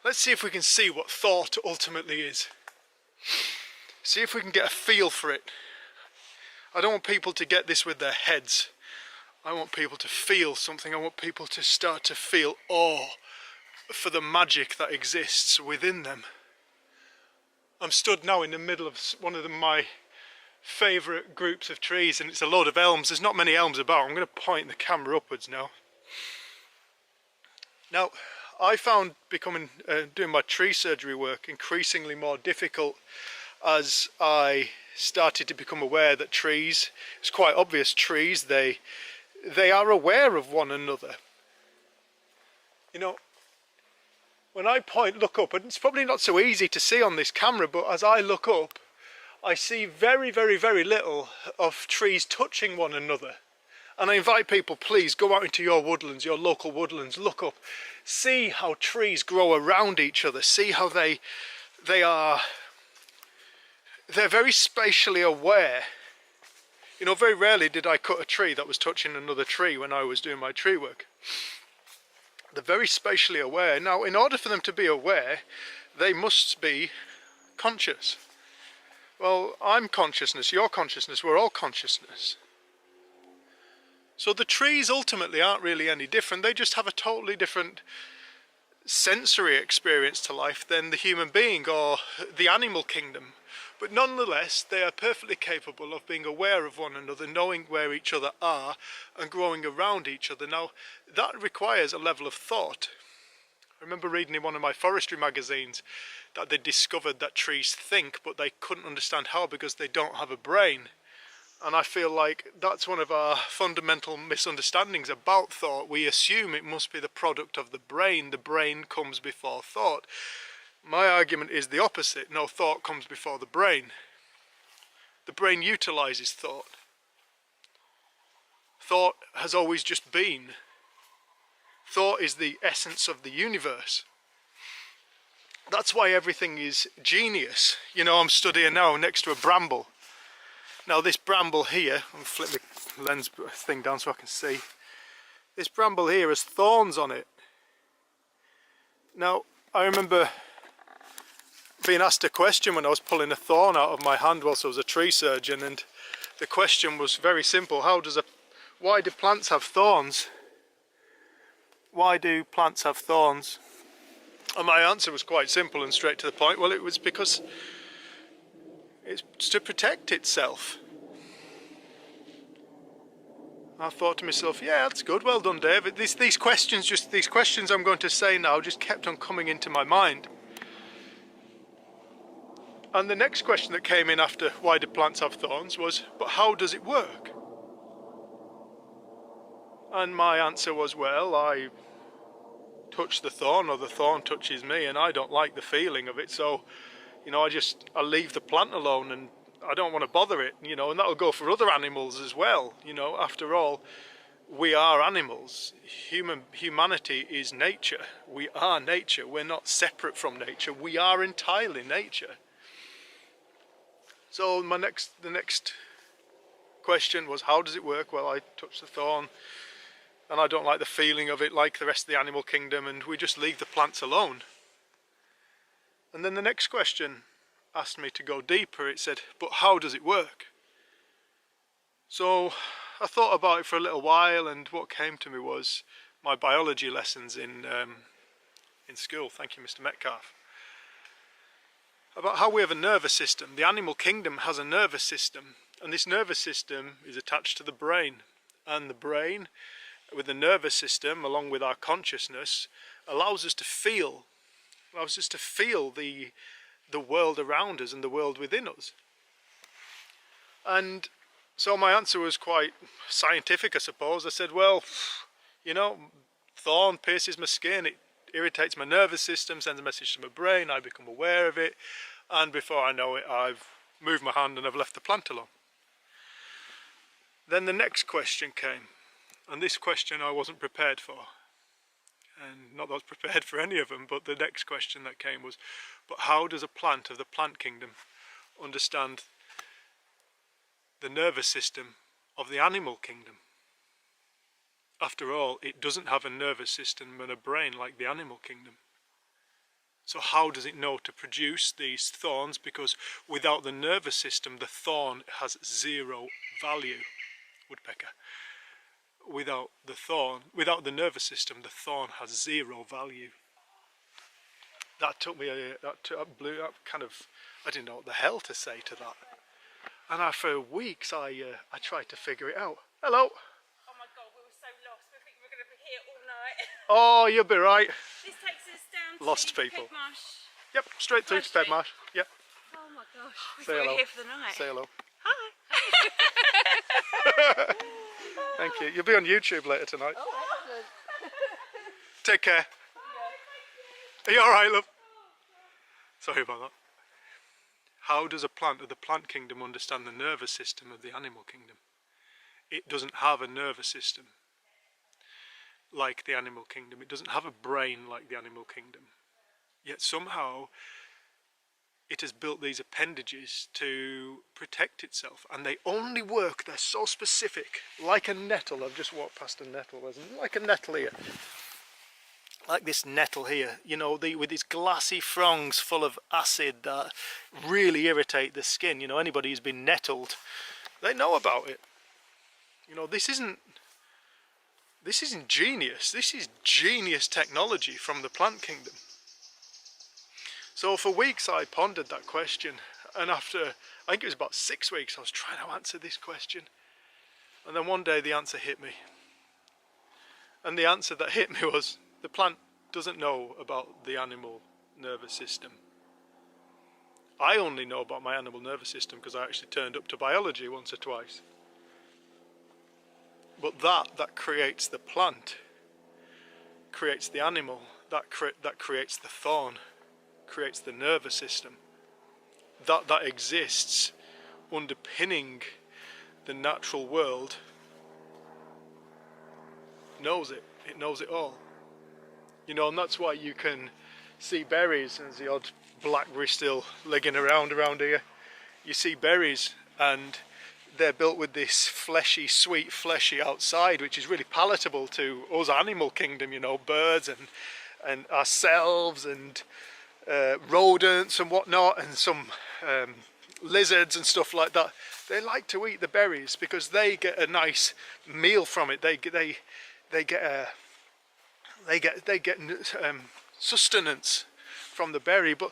let's see if we can see what thought ultimately is. See if we can get a feel for it. I don't want people to get this with their heads. I want people to feel something. I want people to start to feel awe for the magic that exists within them. I'm stood now in the middle of one of my favourite groups of trees, and it's a load of elms. There's not many elms about. I'm going to point the camera upwards now. Now, I found doing my tree surgery work increasingly more difficult as I started to become aware that trees, it's quite obvious, trees, they are aware of one another. You know, when I look up, and it's probably not so easy to see on this camera, but as I look up, I see very, very, very little of trees touching one another. And I invite people, please go out into your woodlands, your local woodlands, look up, see how trees grow around each other, see how they're very spatially aware. You know, very rarely did I cut a tree that was touching another tree when I was doing my tree work. They're very spatially aware. Now, in order for them to be aware, they must be conscious. Well, I'm consciousness, you're consciousness, we're all consciousness. So the trees ultimately aren't really any different, they just have a totally different sensory experience to life than the human being or the animal kingdom. But nonetheless, they are perfectly capable of being aware of one another, knowing where each other are and growing around each other. Now, that requires a level of thought. I remember reading in one of my forestry magazines that they discovered that trees think, but they couldn't understand how because they don't have a brain. And I feel like that's one of our fundamental misunderstandings about thought. We assume it must be the product of the brain. The brain comes before thought. My argument is the opposite. No, thought comes before the brain. The brain utilizes thought. Thought has always just been. Thought is the essence of the universe. That's why everything is genius. You know, I'm studying now next to a bramble. Now this bramble here, I'll flip the lens thing down so I can see. This bramble here has thorns on it. Now, I remember being asked a question when I was pulling a thorn out of my hand whilst I was a tree surgeon, and the question was very simple. Why do plants have thorns? Why do plants have thorns? And my answer was quite simple and straight to the point. Well, it was because it's to protect itself. I thought to myself, yeah, that's good, well done, David. These questions I'm going to say now just kept on coming into my mind. And the next question that came in after why do plants have thorns was, but how does it work? And my answer was, well, I touch the thorn or the thorn touches me and I don't like the feeling of it, so you know, I leave the plant alone and I don't want to bother it, you know, and that'll go for other animals as well. You know, after all, we are animals. Humanity is nature. We are nature. We're not separate from nature. We are entirely nature. So the next question was, how does it work? Well, I touch the thorn and I don't like the feeling of it like the rest of the animal kingdom, and we just leave the plants alone. And then the next question asked me to go deeper. It said, but how does it work? So I thought about it for a little while, and what came to me was my biology lessons in school. Thank you, Mr. Metcalf. About how we have a nervous system. The animal kingdom has a nervous system, and this nervous system is attached to the brain. And the brain, with the nervous system, along with our consciousness, allows us to feel the world around us and the world within us. And so my answer was quite scientific, I suppose. I said, well, you know, thorn pierces my skin, it irritates my nervous system, sends a message to my brain, I become aware of it, and before I know it, I've moved my hand and I've left the plant alone. Then the next question came, and this question I wasn't prepared for. And not that I was prepared for any of them, but the next question that came was, but how does a plant of the plant kingdom understand the nervous system of the animal kingdom? After all, it doesn't have a nervous system and a brain like the animal kingdom. So how does it know to produce these thorns? Because without the nervous system, the thorn has zero value. Woodpecker. Without the nervous system, the thorn has zero value. That took me, I didn't know what the hell to say to that. And for weeks I tried to figure it out. Hello. Oh my God, we were so lost. We think we were going to be here all night. Oh, you'll be right. This takes us down Lost to people. Pegmarsh. Yep, straight through to Straight. Pedmarsh. Yep. Oh my gosh. We Say thought we hello. were here for the night. Say hello. Hi. Thank you. You'll be on YouTube later tonight. Oh, excellent. Take care. Are you alright, love? Sorry about that. How does a plant of the plant kingdom understand the nervous system of the animal kingdom? It doesn't have a nervous system like the animal kingdom. It doesn't have a brain like the animal kingdom. Yet somehow it has built these appendages to protect itself, and they only work, they're so specific, like a nettle. I've just walked past a nettle, like a nettle here. Like this nettle here, you know, with these glassy fronds full of acid that really irritate the skin. You know, anybody who's been nettled, they know about it. You know, this isn't genius. This is genius technology from the plant kingdom. So for weeks I pondered that question, and after, I think it was about 6 weeks, I was trying to answer this question. And then one day the answer hit me. And the answer that hit me was, the plant doesn't know about the animal nervous system. I only know about my animal nervous system because I actually turned up to biology once or twice. But that creates the plant, creates the animal, that creates the thorn, creates the nervous system. That exists underpinning the natural world knows it. It knows it all. You know, and that's why you can see berries, and there's the odd blackberry still legging around here. You see berries and they're built with this fleshy, sweet, fleshy outside, which is really palatable to us animal kingdom, you know, birds and ourselves and rodents and whatnot, and some lizards and stuff like that. They like to eat the berries because they get a nice meal from it. They get sustenance from the berry, but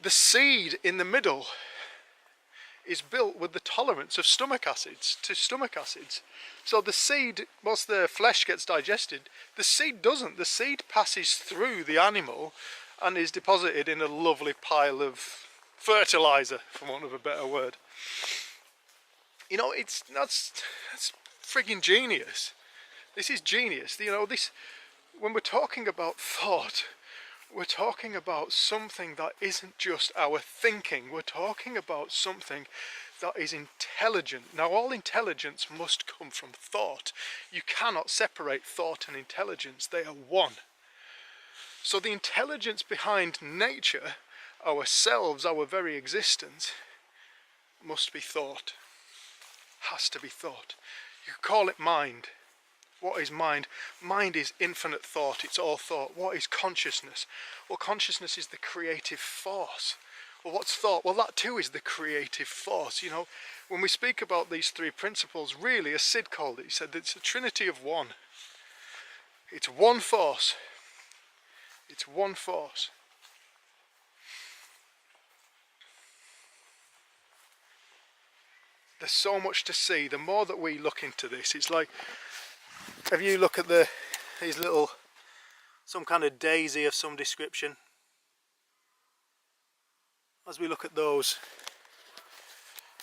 the seed in the middle is built with the tolerance of stomach acids. So the seed, once the flesh gets digested, the seed doesn't. The seed passes through the animal and is deposited in a lovely pile of fertilizer, for want of a better word. You know, that's frigging genius. This is genius. You know, when we're talking about thought, we're talking about something that isn't just our thinking. We're talking about something that is intelligent. Now, all intelligence must come from thought. You cannot separate thought and intelligence. They are one. So the intelligence behind nature, ourselves, our very existence, must be thought. Has to be thought. You call it mind. What is mind? Mind is infinite thought. It's all thought. What is consciousness? Well, consciousness is the creative force. Well, what's thought? Well, that too is the creative force. You know, when we speak about these three principles, really, as Sid called it, he said it's a trinity of one. It's one force. It's one force. There's so much to see. The more that we look into this, it's like, if you look at these little, some kind of daisy of some description, as we look at those,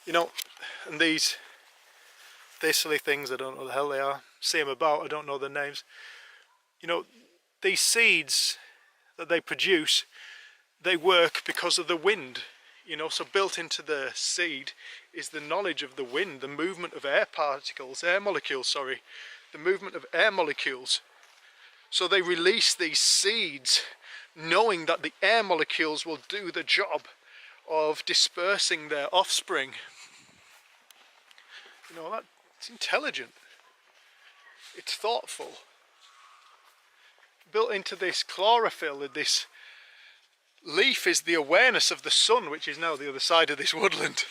you know, and these silly things, I don't know what the hell they are, see them about, I don't know their names. You know, these seeds that they produce, they work because of the wind. You know, so built into the seed is the knowledge of the wind, the movement of air molecules, the movement of air molecules. So they release these seeds knowing that the air molecules will do the job of dispersing their offspring. You know, that's intelligent. It's thoughtful. Built into this chlorophyll, this leaf, is the awareness of the sun, which is now the other side of this woodland.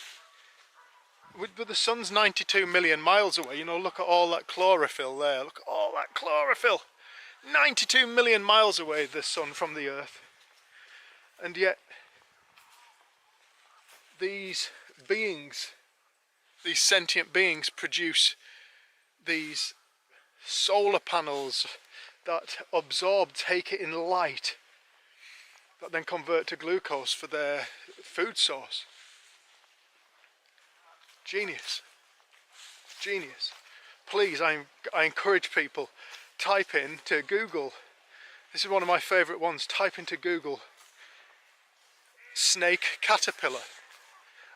But the sun's 92 million miles away. You know, look at all that chlorophyll there. Look at all that chlorophyll. 92 million miles away, the sun from the earth. And yet, these beings, these sentient beings, produce these solar panels that absorb, take it in light, that then convert to glucose for their food source. Genius. Genius. Please, I encourage people, type in to Google, this is one of my favourite ones, type into Google snake caterpillar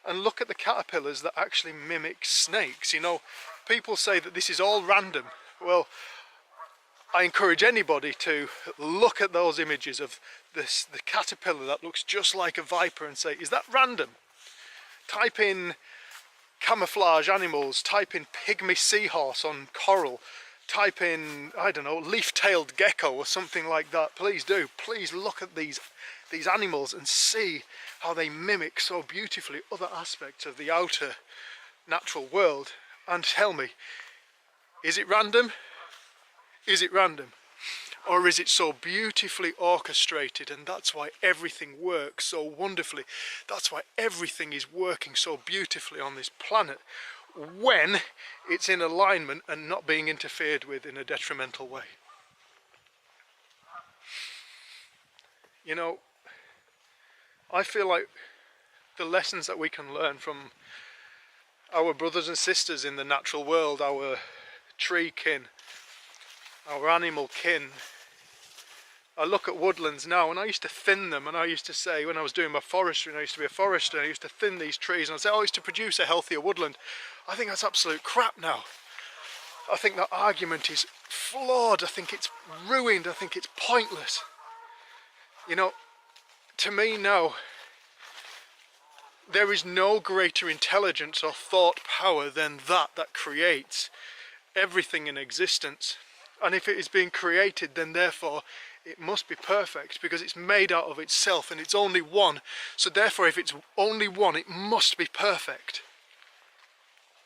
and look at the caterpillars that actually mimic snakes. You know, people say that this is all random. Well, I encourage anybody to look at those images of the caterpillar that looks just like a viper and say, is that random? Type in camouflage animals, type in pygmy seahorse on coral, type in, I don't know, leaf-tailed gecko or something like that. Please do. Please look at these animals and see how they mimic so beautifully other aspects of the outer natural world, and tell me, is it random? Is it random? Or is it so beautifully orchestrated, and that's why everything works so wonderfully? That's why everything is working so beautifully on this planet when it's in alignment and not being interfered with in a detrimental way. You know, I feel like the lessons that we can learn from our brothers and sisters in the natural world, our tree kin, our animal kin. I look at woodlands now, and I used to thin them, and I used to say, when I was doing my forestry, and I used to be a forester, and I used to thin these trees, and I'd say, oh, it's to produce a healthier woodland. I think that's absolute crap now. I think that argument is flawed. I think it's ruined. I think it's pointless. You know, to me now, there is no greater intelligence or thought power than that creates everything in existence. And if it is being created, then therefore it must be perfect, because it's made out of itself and it's only one. So therefore, if it's only one, it must be perfect.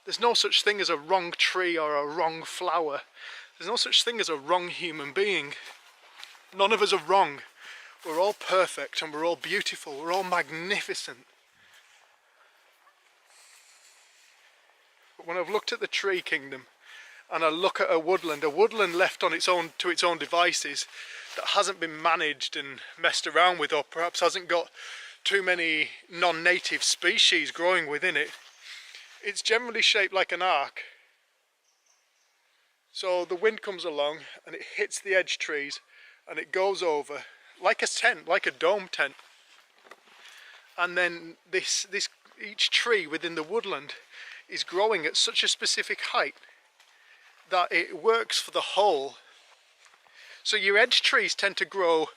There's no such thing as a wrong tree or a wrong flower. There's no such thing as a wrong human being. None of us are wrong. We're all perfect and we're all beautiful. We're all magnificent. But when I've looked at the tree kingdom, and I look at a woodland left on its own to its own devices, that hasn't been managed and messed around with, or perhaps hasn't got too many non-native species growing within it, it's generally shaped like an arc. So the wind comes along and it hits the edge trees and it goes over like a tent, like a dome tent. And then each tree within the woodland is growing at such a specific height that it works for the whole. So your edge trees tend to grow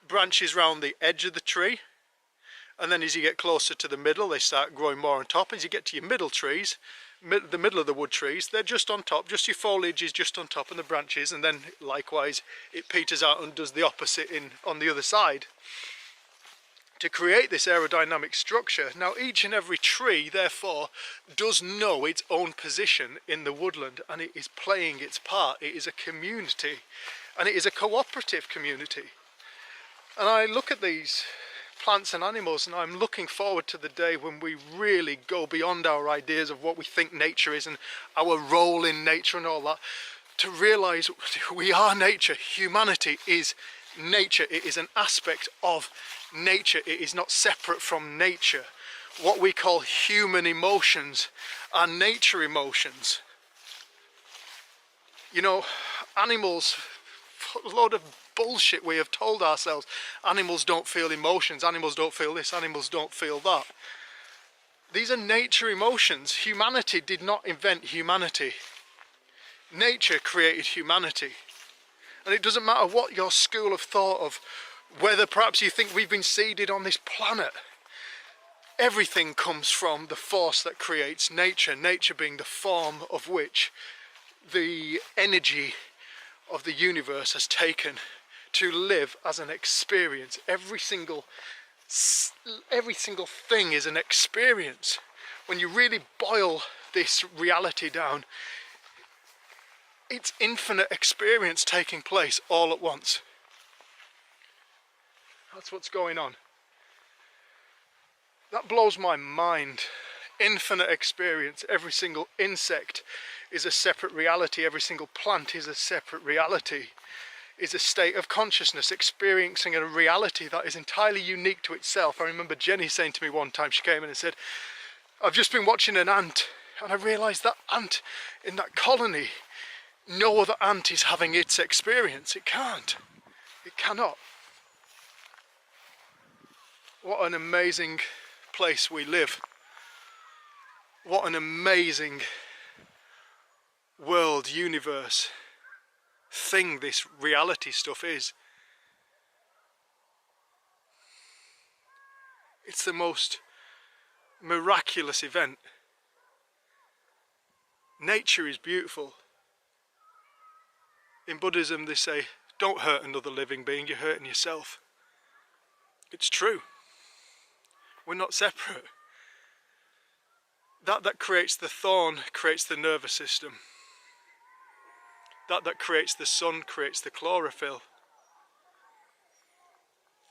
branches round the edge of the tree, and then as you get closer to the middle they start growing more on top. As you get to your middle trees, the middle of the wood trees, they're just on top, just your foliage is just on top and the branches, and then likewise it peters out and does the opposite on the other side to create this aerodynamic structure. Now each and every tree therefore does know its own position in the woodland, and it is playing its part. It is a community, and it is a cooperative community. And I look at these plants and animals, and I'm looking forward to the day when we really go beyond our ideas of what we think nature is and our role in nature and all that, to realise we are nature. Humanity is nature. It is an aspect of nature. It is not separate from nature. What we call human emotions are nature emotions. You know, animals, a load of bullshit we have told ourselves. Animals don't feel emotions, animals don't feel this, animals don't feel that. These are nature emotions. Humanity did not invent humanity. Nature created humanity. And it doesn't matter what your school of thought of whether perhaps you think we've been seeded on this planet. Everything comes from the force that creates nature, nature being the form of which the energy of the universe has taken to live as an experience. Every single thing is an experience. When you really boil this reality down, it's infinite experience taking place all at once. That's what's going on. That blows my mind. infinite experience. Every single insect is a separate reality. Every single plant is a separate reality, is a state of consciousness experiencing a reality that is entirely unique to itself. I remember Jenny saying to me one time, she came in and said, I've just been watching an ant and I realised that ant in that colony, no other ant is having its experience. It can't. It cannot. What an amazing place we live. What an amazing world, universe, thing this reality stuff is. It's the most miraculous event. Nature is beautiful. In Buddhism they say, don't hurt another living being, you're hurting yourself. It's true. We're not separate. That creates the thorn creates the nervous system. That creates the sun creates the chlorophyll.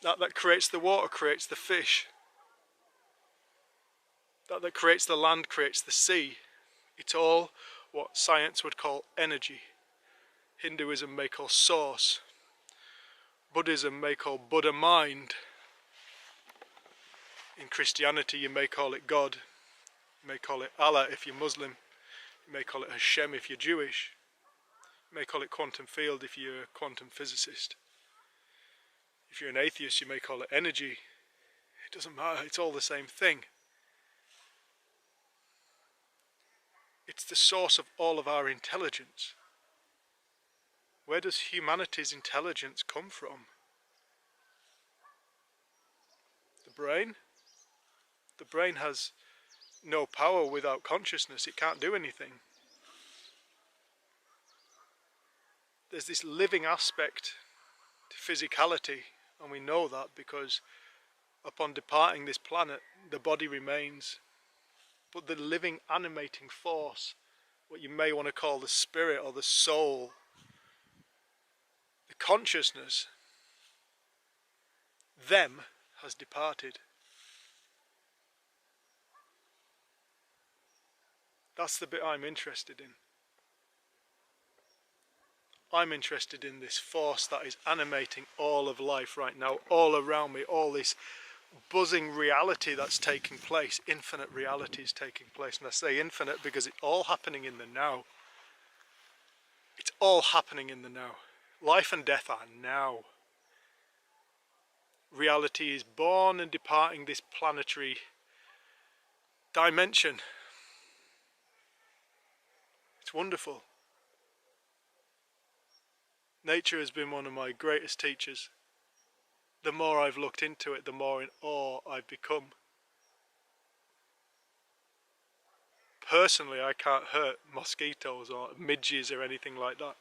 That creates the water creates the fish. That creates the land creates the sea. It's all what science would call energy. Hinduism may call source. Buddhism may call Buddha mind. In Christianity you may call it God. You may call it Allah if you're Muslim. You may call it Hashem if you're Jewish. You may call it quantum field if you're a quantum physicist. If you're an atheist you may call it energy. It doesn't matter, it's all the same thing. It's the source of all of our intelligence. Where does humanity's intelligence come from? The brain? The brain has no power without consciousness. It can't do anything. There's this living aspect to physicality, and we know that because upon departing this planet, the body remains. But the living animating force, what you may want to call the spirit or the soul, the consciousness, them has departed. That's the bit I'm interested in. I'm interested in this force that is animating all of life right now, all around me, all this buzzing reality that's taking place, infinite reality is taking place. And I say infinite because it's all happening in the now. It's all happening in the now. Life and death are now. Reality is born and departing this planetary dimension. It's wonderful. Nature has been one of my greatest teachers. The more I've looked into it, the more in awe I've become. Personally, I can't hurt mosquitoes or midges or anything like that.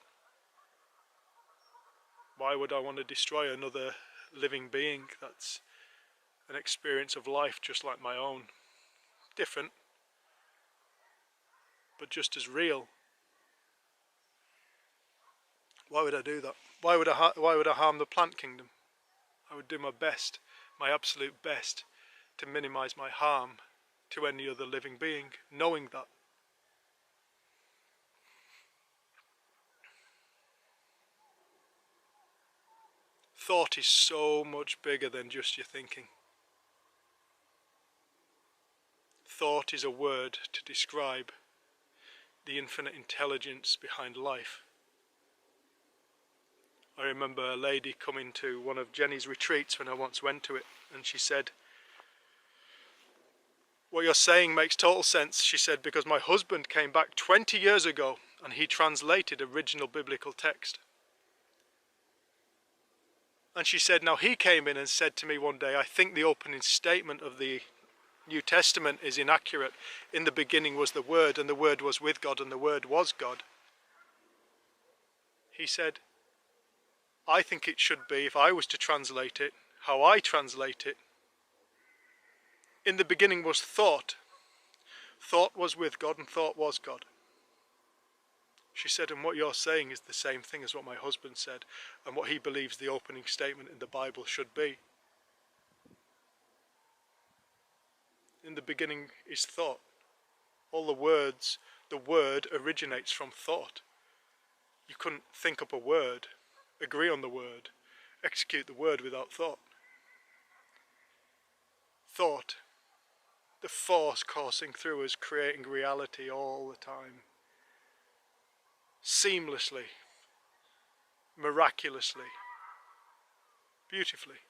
Why would I want to destroy another living being that's an experience of life just like my own? Different, but just as real. Why would I do that? Why would I harm the plant kingdom? I would do my best, my absolute best, to minimize my harm to any other living being, knowing that. Thought is so much bigger than just your thinking. Thought is a word to describe the infinite intelligence behind life. I remember a lady coming to one of Jenny's retreats when I once went to it, and she said, "What you're saying makes total sense," she said, "because my husband came back 20 years ago and he translated original biblical text." And she said, now he came in and said to me one day, "I think the opening statement of the New Testament is inaccurate. In the beginning was the Word, and the Word was with God, and the Word was God." He said, "I think it should be, if I was to translate it, how I translate it. In the beginning was thought. Thought was with God, and thought was God." She said, "And what you're saying is the same thing as what my husband said, and what he believes the opening statement in the Bible should be. In the beginning is thought. All the word originates from thought. You couldn't think up a word, agree on the word, execute the word without thought. Thought, the force coursing through us, creating reality all the time. Seamlessly, miraculously, beautifully.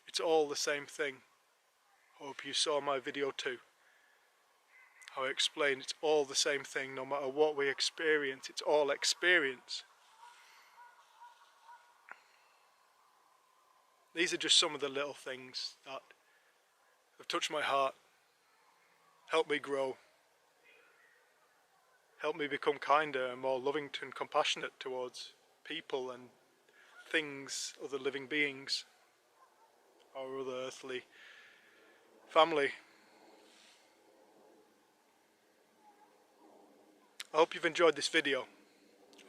It's all the same thing. Hope you saw my video too. How I explained it's all the same thing, no matter what we experience, it's all experience. These are just some of the little things that have touched my heart, helped me grow, helped me become kinder and more loving and compassionate towards people and things, other living beings, our other earthly family. I hope you've enjoyed this video.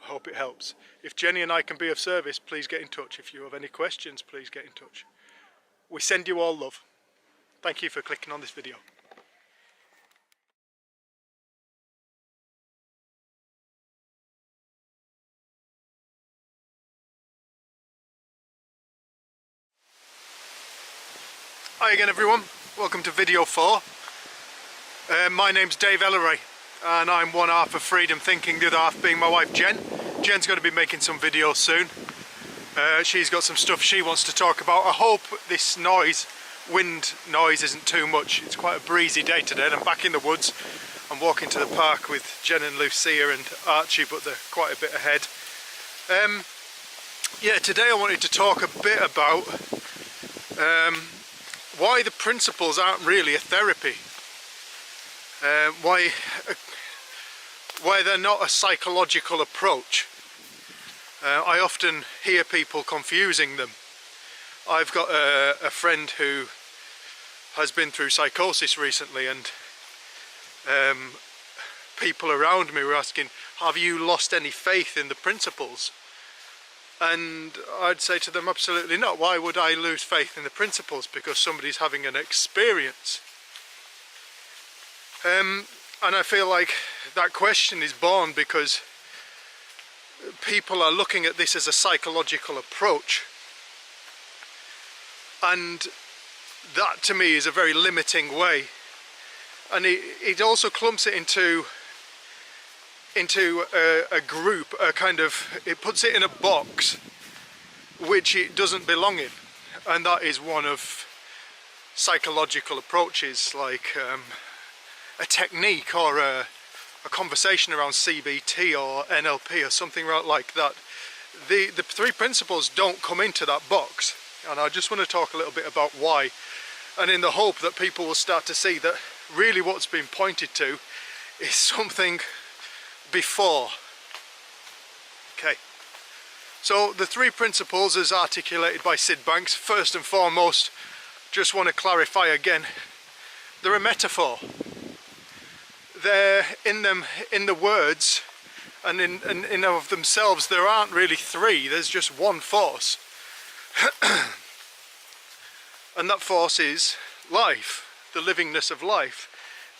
I hope it helps. If Jenny and I can be of service, please get in touch. If you have any questions, please get in touch. We send you all love. Thank you for clicking on this video. Hi again everyone, welcome to video 4. My name's Dave Ellery and I'm one half of Freedom Thinking, the other half being my wife Jen. Jen's going to be making some videos soon. She's got some stuff she wants to talk about. I hope this wind noise isn't too much. It's quite a breezy day today and I'm back in the woods. I'm walking to the park with Jen and Lucia and Archie, but they're quite a bit ahead. Yeah, today I wanted to talk a bit about why the principles aren't really a therapy. Why they're not a psychological approach. I often hear people confusing them. I've got a friend who has been through psychosis recently, and people around me were asking, have you lost any faith in the principles? And I'd say to them, absolutely not. Why would I lose faith in the principles? Because somebody's having an experience. And I feel like that question is born because people are looking at this as a psychological approach. And that to me is a very limiting way. And it also clumps it into a group, it puts it in a box which it doesn't belong in, and that is one of psychological approaches, like a technique or a conversation around CBT or NLP or something like that. The 3 principles don't come into that box, and I just want to talk a little bit about why, and in the hope that people will start to see that really what's been pointed to is something before. Okay, so the 3 principles as articulated by Sid Banks, first and foremost, just want to clarify again, they're a metaphor. They're in the words and in of themselves there aren't really 3, there's just one force. And that force is life, the livingness of life.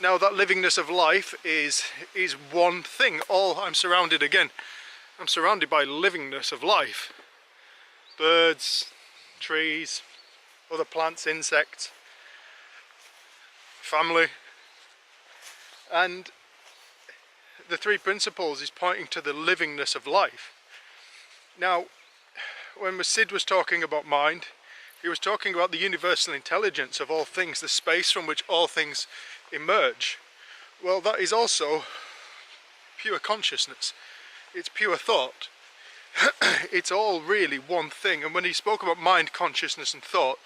Now that livingness of life is one thing. I'm surrounded by livingness of life. Birds, trees, other plants, insects, family. And the 3 principles is pointing to the livingness of life. Now, when Sid was talking about mind, he was talking about the universal intelligence of all things, the space from which all things emerge. Well, that is also pure consciousness. It's pure thought. It's all really one thing. And when he spoke about mind, consciousness and thought,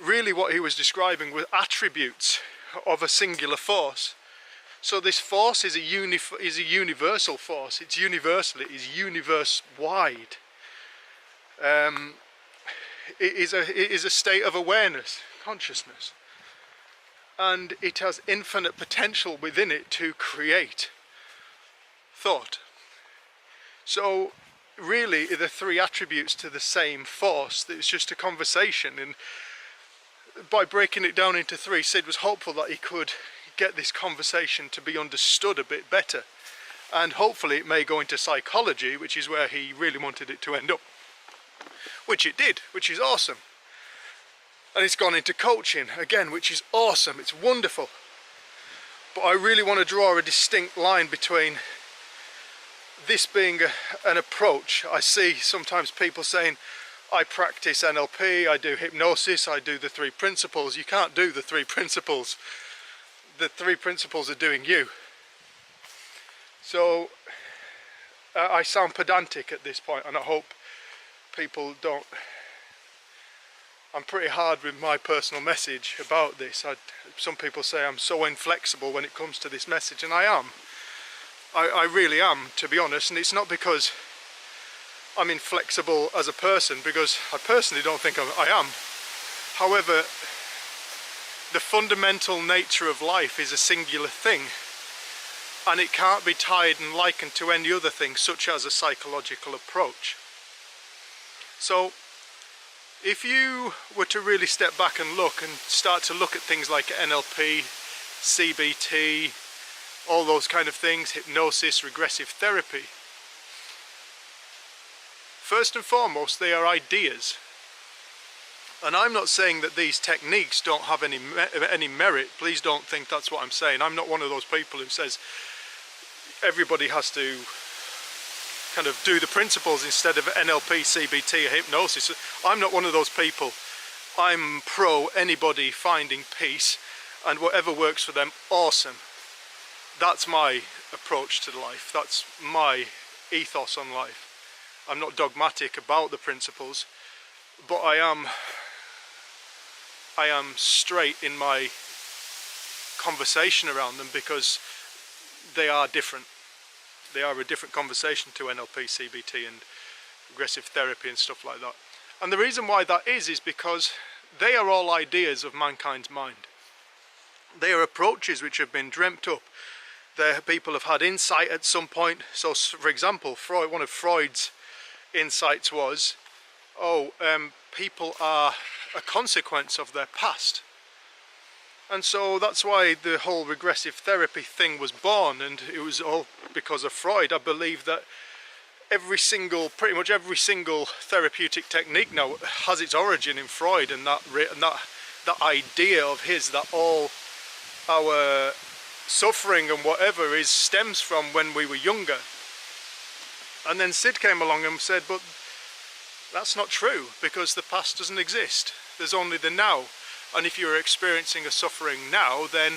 really what he was describing were attributes of a singular force. So this force is a universal force. It's universal. It is universe-wide. It is a state of awareness, consciousness. And it has infinite potential within it to create thought. So really the 3 attributes to the same force. It's just a conversation, and by breaking it down into 3, Sid was hopeful that he could get this conversation to be understood a bit better. And hopefully it may go into psychology, which is where he really wanted it to end up. Which it did, which is awesome. And it's gone into coaching again, which is awesome, it's wonderful. But I really want to draw a distinct line between this being an approach. I see sometimes people saying, I practice NLP, I do hypnosis, I do the 3 principles. You can't do the 3 principles. The 3 principles are doing you. So I sound pedantic at this point, and I hope people don't. I'm pretty hard with my personal message about this. Some people say I'm so inflexible when it comes to this message, and I am. I really am, to be honest, and it's not because I'm inflexible as a person, because I personally don't think I am. However, the fundamental nature of life is a singular thing, and it can't be tied and likened to any other thing, such as a psychological approach. So, if you were to really step back and look and start to look at things like NLP, CBT, all those kind of things, hypnosis, regressive therapy, first and foremost, they are ideas. And I'm not saying that these techniques don't have any merit. Please don't think that's what I'm saying. I'm not one of those people who says everybody has to kind of do the principles instead of NLP, CBT, or hypnosis. I'm not one of those people. I'm pro anybody finding peace, and whatever works for them, awesome. That's my approach to life. That's my ethos on life. I'm not dogmatic about the principles, but I am straight in my conversation around them, because they are different. They are a different conversation to NLP, CBT and regressive therapy and stuff like that. And the reason why that is because they are all ideas of mankind's mind. They are approaches which have been dreamt up. People have had insight at some point. So for example, one of Freud's insights was, people are a consequence of their past. And so that's why the whole regressive therapy thing was born, and it was all because of Freud. I believe that pretty much every single therapeutic technique now has its origin in Freud, and that idea of his that all our suffering and whatever stems from when we were younger. And then Sid came along and said, but that's not true, because the past doesn't exist. There's only the now. And if you're experiencing a suffering now, then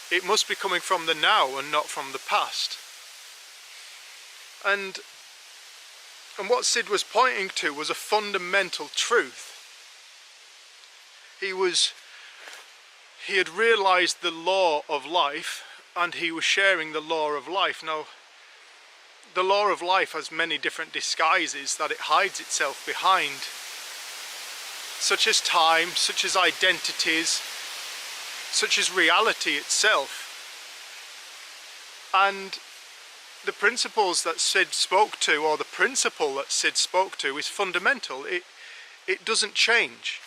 it must be coming from the now and not from the past. And what Sid was pointing to was a fundamental truth. He had realized the law of life, and he was sharing the law of life. Now, the law of life has many different disguises that it hides itself behind, such as time, such as identities, such as reality itself. And the principles that Sid spoke to, or the principle that Sid spoke to, is fundamental. It doesn't change.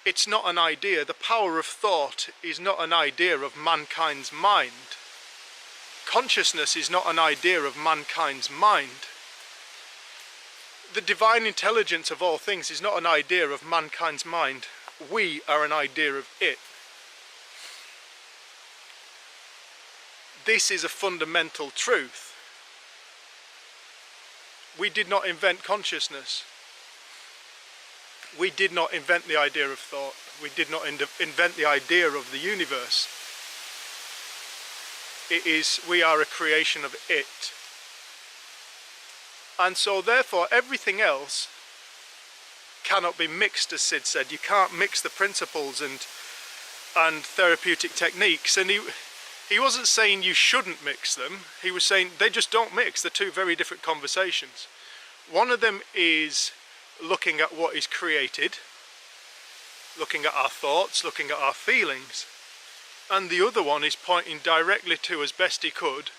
It's not an idea. The power of thought is not an idea of mankind's mind. Consciousness is not an idea of mankind's mind. The divine intelligence of all things is not an idea of mankind's mind. We are an idea of it. This is a fundamental truth. We did not invent consciousness. We did not invent the idea of thought. We did not invent the idea of the universe. We are a creation of it. And so therefore everything else cannot be mixed, as Sid said. You can't mix the principles and therapeutic techniques. And he wasn't saying you shouldn't mix them. He was saying they just don't mix. They're two very different conversations. One of them is looking at what is created, looking at our thoughts, looking at our feelings. And the other one is pointing directly to, as best he could,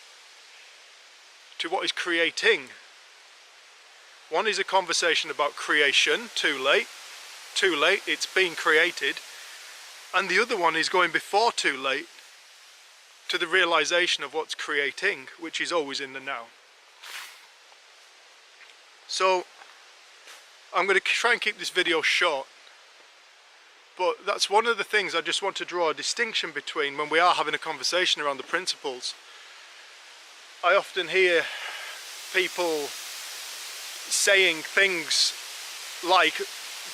to what is creating. One is a conversation about creation, too late, it's been created. and the other one is going before too late to the realization of what's creating, which is always in the now. So I'm going to try and keep this video short, but that's one of the things I just want to draw a distinction between when we are having a conversation around the principles. I often hear people saying things like,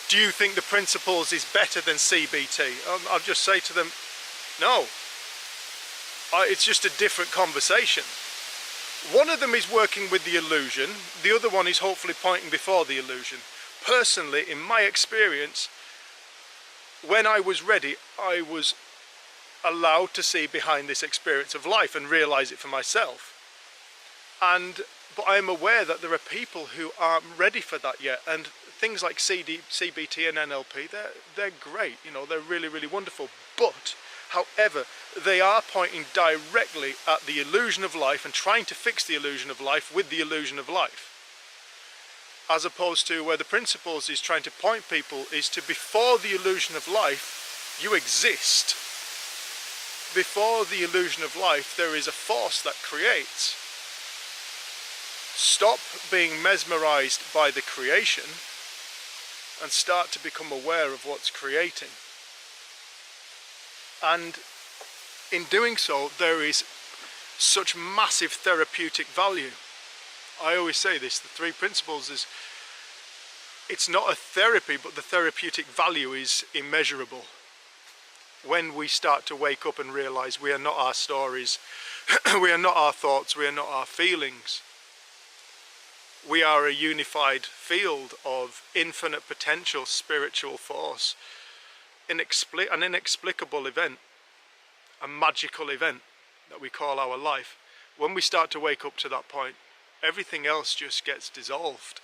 do you think the principles is better than CBT? I'll just say to them, no. It's just a different conversation. One of them is working with the illusion, the other one is hopefully pointing before the illusion. Personally, in my experience, when I was ready, I was allowed to see behind this experience of life and realize it for myself. But I am aware that there are people who aren't ready for that yet, and things like CBT and NLP, they're great, you know, they're really, really wonderful. But however, they are pointing directly at the illusion of life and trying to fix the illusion of life with the illusion of life. As opposed to where the principles is trying to point people is to, before the illusion of life, you exist. Before the illusion of life, there is a force that creates. Stop being mesmerized by the creation and start to become aware of what's creating. And in doing so, there is such massive therapeutic value. I always say this, the three principles is, it's not a therapy, but the therapeutic value is immeasurable. When we start to wake up and realize we are not our stories, we are not our thoughts, we are not our feelings. We are a unified field of infinite potential spiritual force, an inexplicable event, a magical event that we call our life. When we start to wake up to that point, everything else just gets dissolved.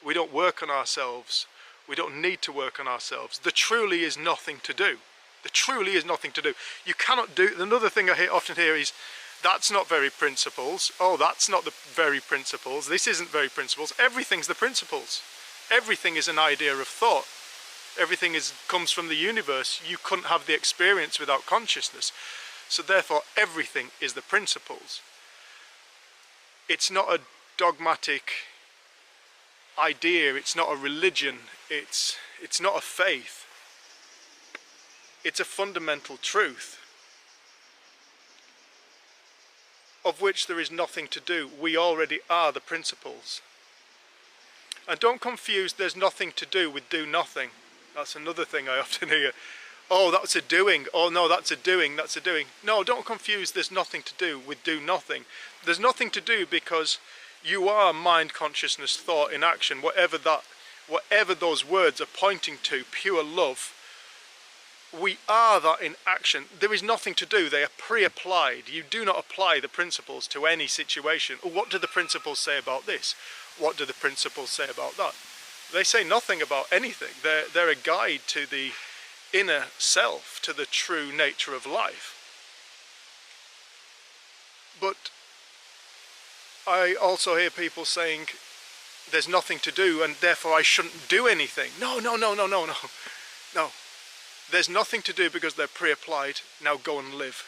We don't work on ourselves. We don't need to work on ourselves. There truly is nothing to do. There truly is nothing to do. You cannot do, another thing I often hear is, that's not very principles. Oh, that's not the very principles. This isn't very principles. Everything's the principles. Everything is an idea of thought. Everything comes from the universe. You couldn't have the experience without consciousness. So therefore, everything is the principles. It's not a dogmatic idea. It's not a religion. It's not a faith. It's a fundamental truth, of which there is nothing to do. We already are the principles. And don't confuse there's nothing to do with do nothing. That's another thing I often hear. Oh, that's a doing. Oh no, that's a doing, that's a doing. No, don't confuse there's nothing to do with do nothing. There's nothing to do because you are mind, consciousness, thought in action, whatever those words are pointing to, pure love. We are that in action. There is nothing to do. They are pre-applied. You do not apply the principles to any situation. What do the principles say about this? What do the principles say about that? They say nothing about anything. They're a guide to the inner self, to the true nature of life. But I also hear people saying there's nothing to do and therefore I shouldn't do anything. No. There's nothing to do because they're pre-applied. Now go and live.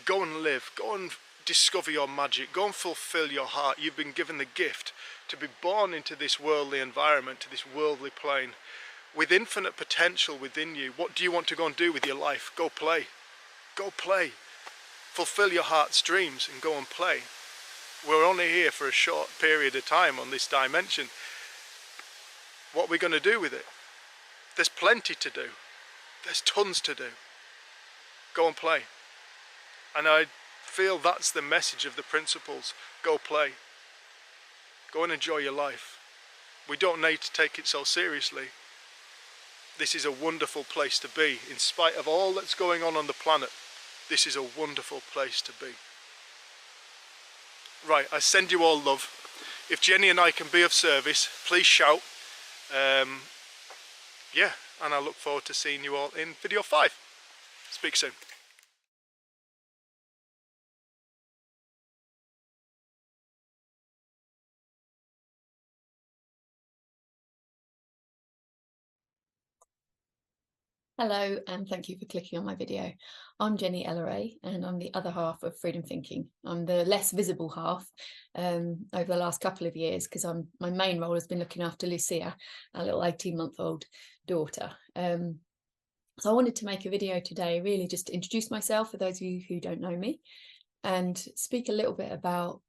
Go and live. Go and discover your magic. Go and fulfill your heart. You've been given the gift to be born into this worldly environment, to this worldly plane, with infinite potential within you. What do you want to go and do with your life? Go play. Go play. Fulfill your heart's dreams and go and play. We're only here for a short period of time on this dimension. What are we going to do with it? There's plenty to do. There's tons to do. Go and play. And I feel that's the message of the principles. Go play. Go and enjoy your life. We don't need to take it so seriously. This is a wonderful place to be. In spite of all that's going on the planet, this is a wonderful place to be. Right, I send you all love. If Jenny and I can be of service, please shout. Yeah, and I look forward to seeing you all in video 5. Speak soon. Hello, and thank you for clicking on my video. I'm Jenny Elleray, and I'm the other half of Freedom Thinking. I'm the less visible half over the last couple of years, because my main role has been looking after Lucia, our little 18-month-old daughter. So I wanted to make a video today, really just to introduce myself for those of you who don't know me, and speak a little bit about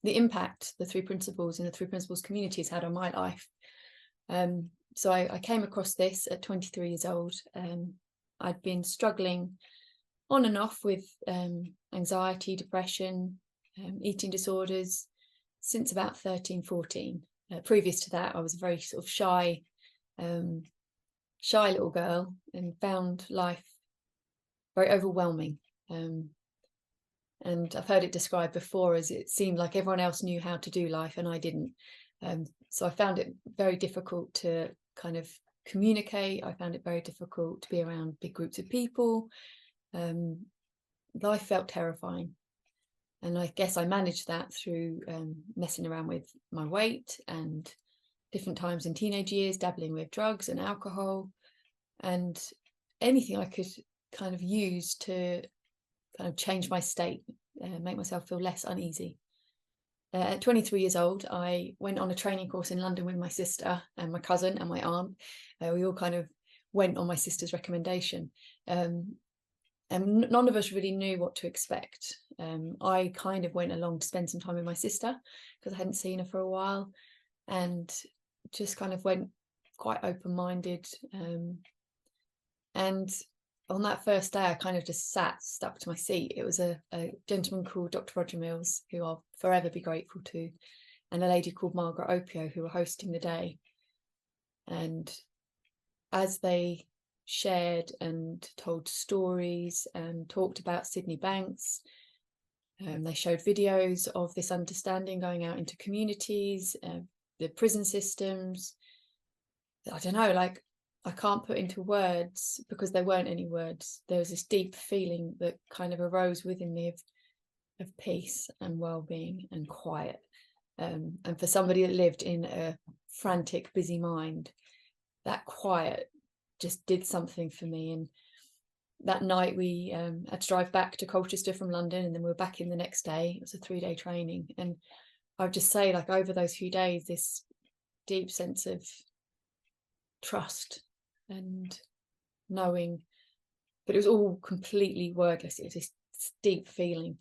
the impact the Three Principles and the Three Principles community has had on my life. So I came across this at 23 years old. I'd been struggling on and off with anxiety, depression, eating disorders since about 13, 14. Previous to that, I was a very sort of shy little girl, and found life very overwhelming. And I've heard it described before as it seemed like everyone else knew how to do life and I didn't. So I found it very difficult to kind of communicate. I found it very difficult to be around big groups of people. Life felt terrifying. And I guess I managed that through messing around with my weight, and different times in teenage years, dabbling with drugs and alcohol, and anything I could kind of use to kind of change my state, make myself feel less uneasy. At 23 years old, I went on a training course in London with my sister and my cousin and my aunt. We all kind of went on my sister's recommendation. And none of us really knew what to expect. I kind of went along to spend some time with my sister because I hadn't seen her for a while, and just kind of went quite open-minded. And on that first day, I kind of just stuck to my seat. It was a gentleman called Dr. Roger Mills, who I'll forever be grateful to, and a lady called Margaret Opio, who were hosting the day. And as they shared and told stories and talked about Sydney Banks, they showed videos of this understanding going out into communities, the prison systems. I don't know, like, I can't put into words because there weren't any words. There was this deep feeling that kind of arose within me of peace and well-being and quiet. And for somebody that lived in a frantic, busy mind, that quiet just did something for me. And that night we had to drive back to Colchester from London, and then we were back in the next day. It was a 3-day training. And I would just say, like, over those few days, this deep sense of trust and knowing, but it was all completely wordless. It was this deep feeling.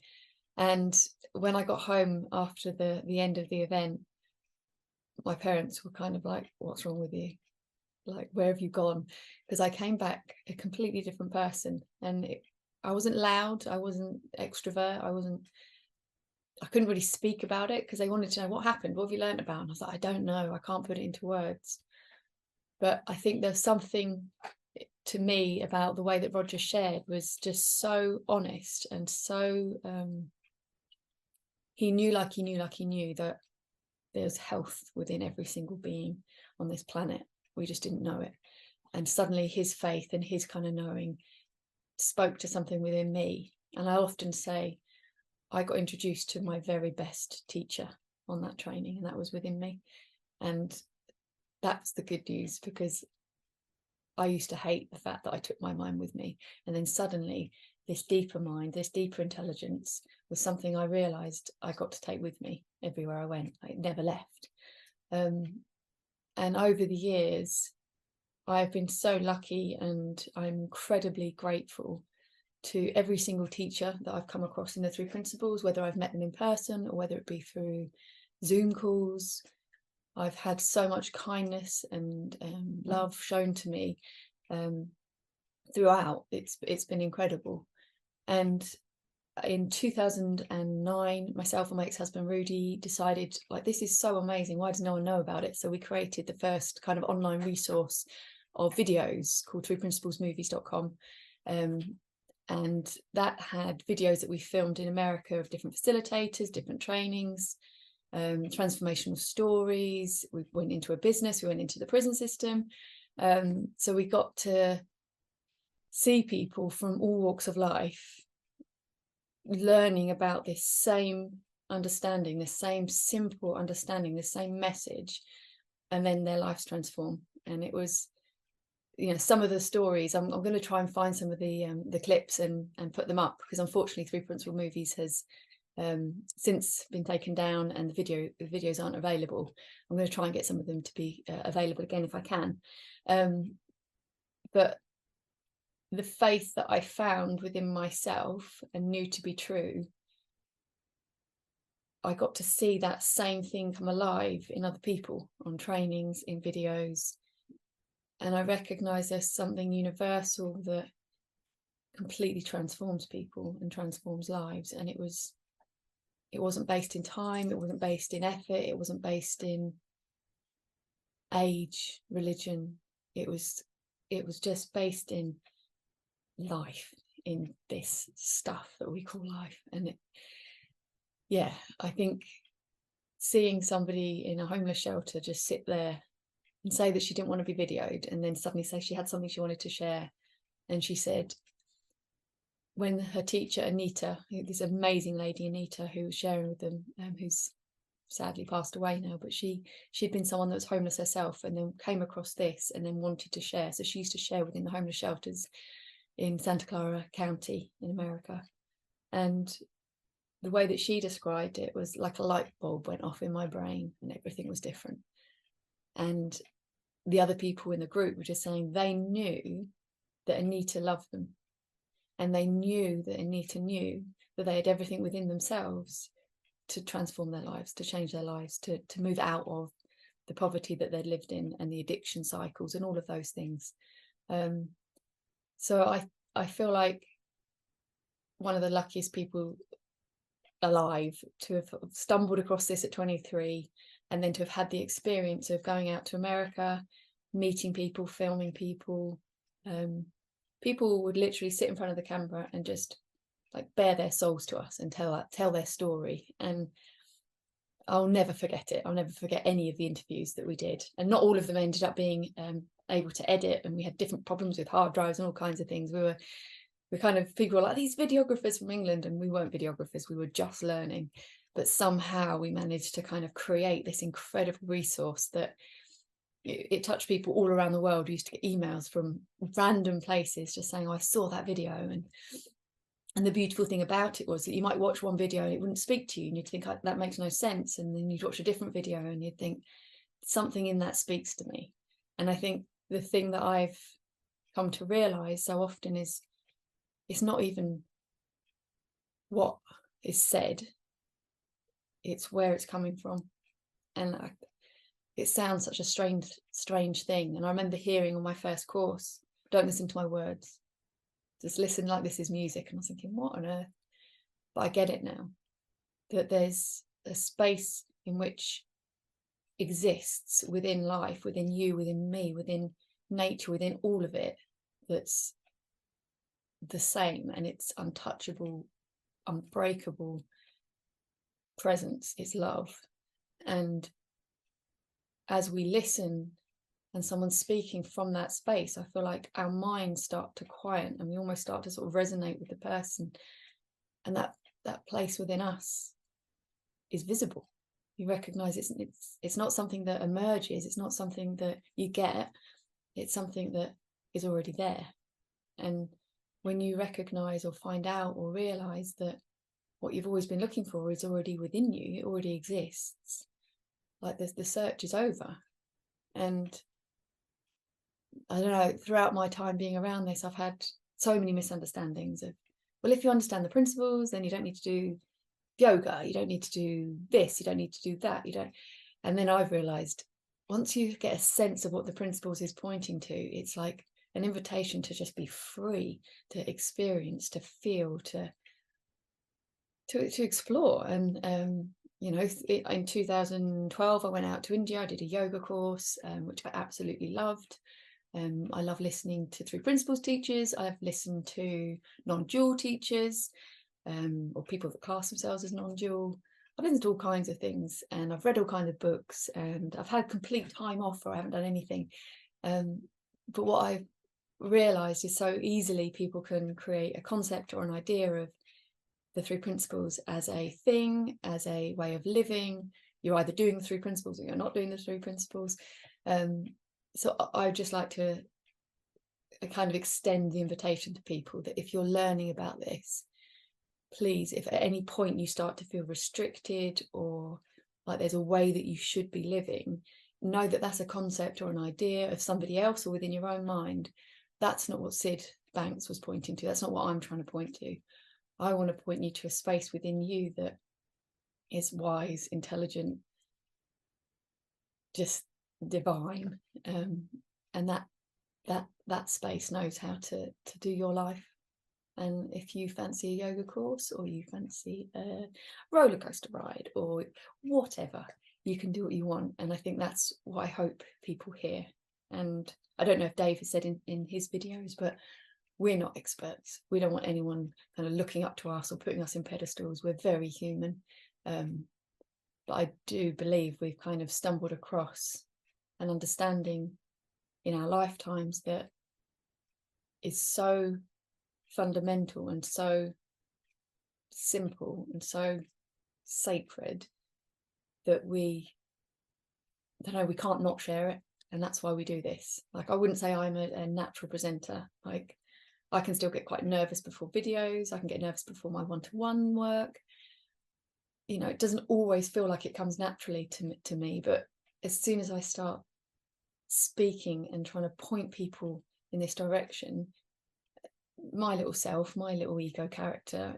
And when I got home after the end of the event, my parents were kind of like, "What's wrong with you? Like, where have you gone?" Because I came back a completely different person. And I wasn't loud, I wasn't extrovert, I couldn't really speak about it because they wanted to know what happened, what have you learned about? And I was like, I don't know, I can't put it into words. But I think there's something to me about the way that Roger shared was just so honest, and so he knew that there's health within every single being on this planet. We just didn't know it. And suddenly his faith and his kind of knowing spoke to something within me. And I often say I got introduced to my very best teacher on that training, and that was within me. And that's the good news, because I used to hate the fact that I took my mind with me. And then suddenly this deeper mind, this deeper intelligence was something I realized I got to take with me everywhere I went. It never left. And over the years, I've been so lucky, and I'm incredibly grateful to every single teacher that I've come across in the Three Principles, whether I've met them in person or whether it be through Zoom calls. I've had so much kindness and love shown to me throughout. It's been incredible. And in 2009, myself and my ex-husband Rudy decided, like, this is so amazing, why does no one know about it? So we created the first kind of online resource of videos called threeprinciplesmovies.com. And that had videos that we filmed in America of different facilitators, different trainings, transformational stories. We went into a business, we went into the prison system. So we got to see people from all walks of life learning about this same understanding, this same simple understanding, this same message, and then their lives transform. And it was some of the stories, I'm going to try and find some of the clips and put them up, because unfortunately Three Principal Movies has since been taken down and the videos aren't available. I'm going to try and get some of them to be available again if I can. But the faith that I found within myself and knew to be true, I got to see that same thing come alive in other people, on trainings, in videos. And I recognize there's something universal that completely transforms people and transforms lives. And it wasn't based in time, it wasn't based in effort, it wasn't based in age, religion. It was just based in life, in this stuff that we call life. And I think seeing somebody in a homeless shelter just sit there and say that she didn't want to be videoed, and then suddenly say she had something she wanted to share. And she said, when her teacher Anita, this amazing lady Anita, who was sharing with them, who's sadly passed away now, but she'd been someone that was homeless herself, and then came across this and then wanted to share. So she used to share within the homeless shelters in Santa Clara County in America. And the way that she described it was like a light bulb went off in my brain and everything was different. And the other people in the group were just saying they knew that Anita loved them. And they knew that Anita knew that they had everything within themselves to transform their lives, to change their lives, to move out of the poverty that they'd lived in and the addiction cycles and all of those things. So I feel like one of the luckiest people alive to have stumbled across this at 23, and then to have had the experience of going out to America, meeting people, filming people. People would literally sit in front of the camera and just like bare their souls to us and tell their story. And I'll never forget it. I'll never forget any of the interviews that we did. And not all of them ended up being able to edit, and we had different problems with hard drives and all kinds of things. We kind of, people were like, these videographers from England, and we weren't videographers, we were just learning. But somehow we managed to kind of create this incredible resource that it touched people all around the world. We used to get emails from random places just saying, oh, I saw that video. And the beautiful thing about it was that you might watch one video and it wouldn't speak to you, and you'd think, that makes no sense. And then you'd watch a different video and you'd think, something in that speaks to me. And I think the thing that I've come to realize so often is it's not even what is said, it's where it's coming from. And it sounds such a strange thing. And I remember hearing on my first course, don't listen to my words, just listen like this is music. And I was thinking, what on earth? But I get it now, that there's a space in which exists within life, within you, within me, within nature, within all of it, that's the same, and it's untouchable, unbreakable presence. It's love. And as we listen and someone's speaking from that space, I feel like our minds start to quiet and we almost start to sort of resonate with the person, and that place within us is visible. You recognize it's not something that emerges, it's not something that you get, it's something that is already there. And when you recognize or find out or realize that what you've always been looking for is already within you, it already exists, like the search is over. And I don't know, throughout my time being around this, I've had so many misunderstandings of, well, if you understand the principles, then you don't need to do yoga, you don't need to do this, you don't need to do that, you don't. And then I've realized, once you get a sense of what the principles is pointing to, it's like an invitation to just be free, to experience, to feel, to explore. And in 2012 I went out to India, I did a yoga course, which I absolutely loved. I love listening to Three Principles teachers. I've listened to non-dual teachers, or people that class themselves as non-dual. I've listened to all kinds of things, and I've read all kinds of books, and I've had complete time off where I haven't done anything. But what I've realized is so easily people can create a concept or an idea of the Three Principles as a thing, as a way of living. You're either doing the Three Principles or you're not doing the Three Principles. So I just like to kind of extend the invitation to people that if you're learning about this, please, if at any point you start to feel restricted or like there's a way that you should be living, know that that's a concept or an idea of somebody else or within your own mind. That's not what Sid Banks was pointing to. That's not what I'm trying to point to. I want to point you to a space within you that is wise, intelligent, just divine, and that space knows how to do your life. And if you fancy a yoga course, or you fancy a roller coaster ride, or whatever, you can do what you want. And I think that's what I hope people hear. And I don't know if Dave has said in his videos, but we're not experts. We don't want anyone kind of looking up to us or putting us in pedestals. We're very human. But I do believe we've kind of stumbled across an understanding in our lifetimes that is so fundamental and so simple and so sacred that we can't not share it. And that's why we do this. Like, I wouldn't say I'm a natural presenter. Like, I can still get quite nervous before videos. I can get nervous before my one-to-one work. You know, it doesn't always feel like it comes naturally to me, but as soon as I start speaking and trying to point people in this direction, my little self, my little ego character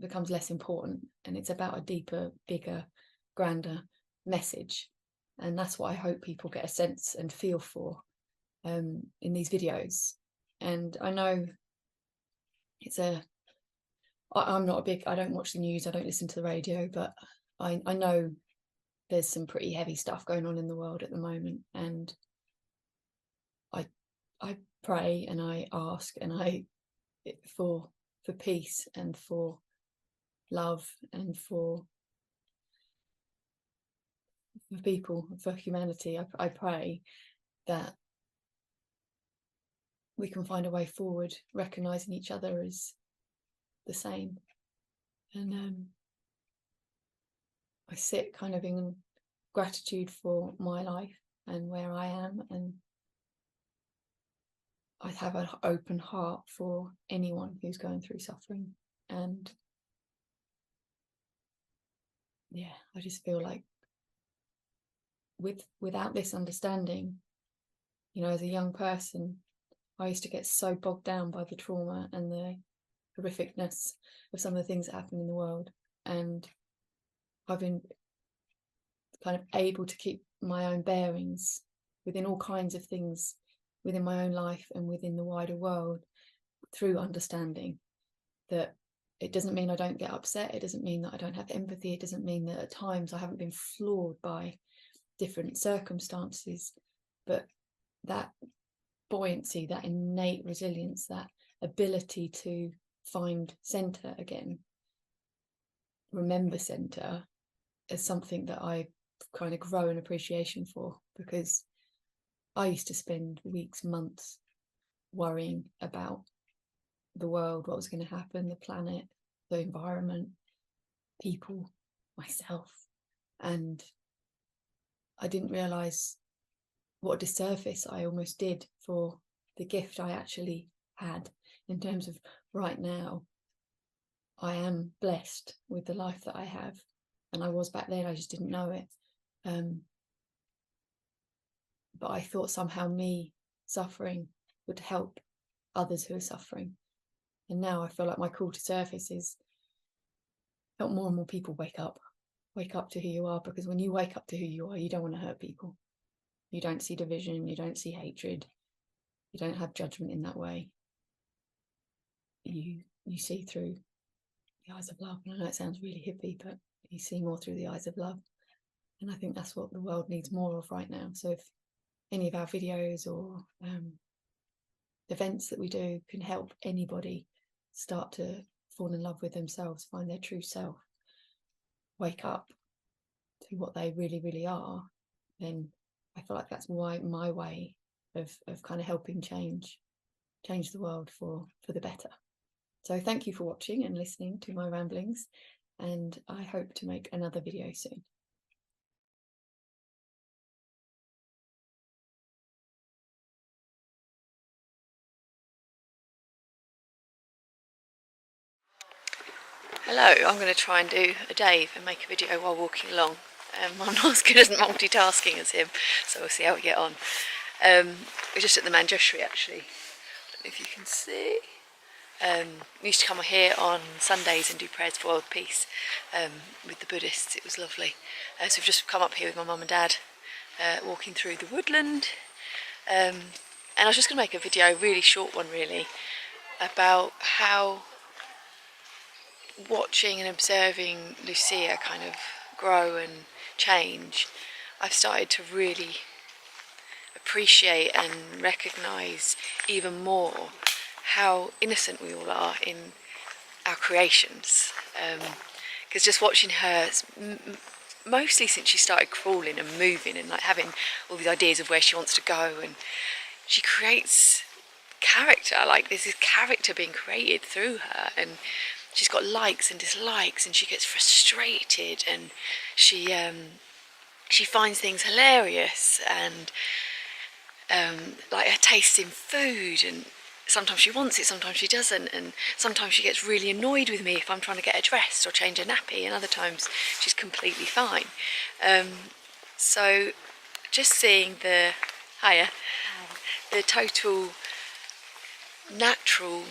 becomes less important, and it's about a deeper, bigger, grander message. And that's what I hope people get a sense and feel for in these videos. And I know I'm not I don't watch the news, I don't listen to the radio, but I know there's some pretty heavy stuff going on in the world at the moment. And I pray and I ask and for peace and for love and for people, for humanity. I pray that we can find a way forward, recognizing each other as the same. And I sit kind of in gratitude for my life and where I am, and I have an open heart for anyone who's going through suffering. And yeah, I just feel like without this understanding, you know, as a young person, I used to get so bogged down by the trauma and the horrificness of some of the things that happen in the world. And I've been kind of able to keep my own bearings within all kinds of things within my own life and within the wider world through understanding that it doesn't mean I don't get upset. It doesn't mean that I don't have empathy. It doesn't mean that at times I haven't been floored by different circumstances, but that buoyancy, that innate resilience, that ability to find center again, remember center, is something that I kind of grow an appreciation for, because I used to spend weeks, months worrying about the world, what was going to happen, the planet, the environment, people, myself. And I didn't realize what a disservice I almost did for the gift I actually had, in terms of right now, I am blessed with the life that I have. And I was back then, I just didn't know it. But I thought somehow me suffering would help others who are suffering. And now I feel like my call to service is help more and more people wake up to who you are, because when you wake up to who you are, you don't want to hurt people. You don't see division, you don't see hatred, you don't have judgment in that way. You see through the eyes of love. And I know it sounds really hippie, but you see more through the eyes of love. And I think that's what the world needs more of right now. So if any of our videos or events that we do can help anybody start to fall in love with themselves, find their true self, wake up to what they really, really are, then I feel like that's my way of kind of helping change the world for the better. So thank you for watching and listening to my ramblings, and I hope to make another video soon. Hello, I'm going to try and do a Dave and make a video while walking along. I'm not as good as multitasking as him, so we'll see how we get on. We're just at the Manjushri actually. I don't know if you can see. We used to come here on Sundays and do prayers for world peace with the Buddhists. It was lovely. So we've just come up here with my mum and dad, walking through the woodland. And I was just going to make a video, a really short one really, about how watching and observing Lucia kind of grow and change, I've started to really appreciate and recognise even more how innocent we all are in our creations. Because just watching her, mostly since she started crawling and moving and like having all these ideas of where she wants to go, and she creates character, like there's this character being created through her, and she's got likes and dislikes, and she gets frustrated, and she finds things hilarious, and like her taste in food, and sometimes she wants it, sometimes she doesn't, and sometimes she gets really annoyed with me if I'm trying to get her dressed or change her nappy, and other times she's completely fine. So just seeing the total natural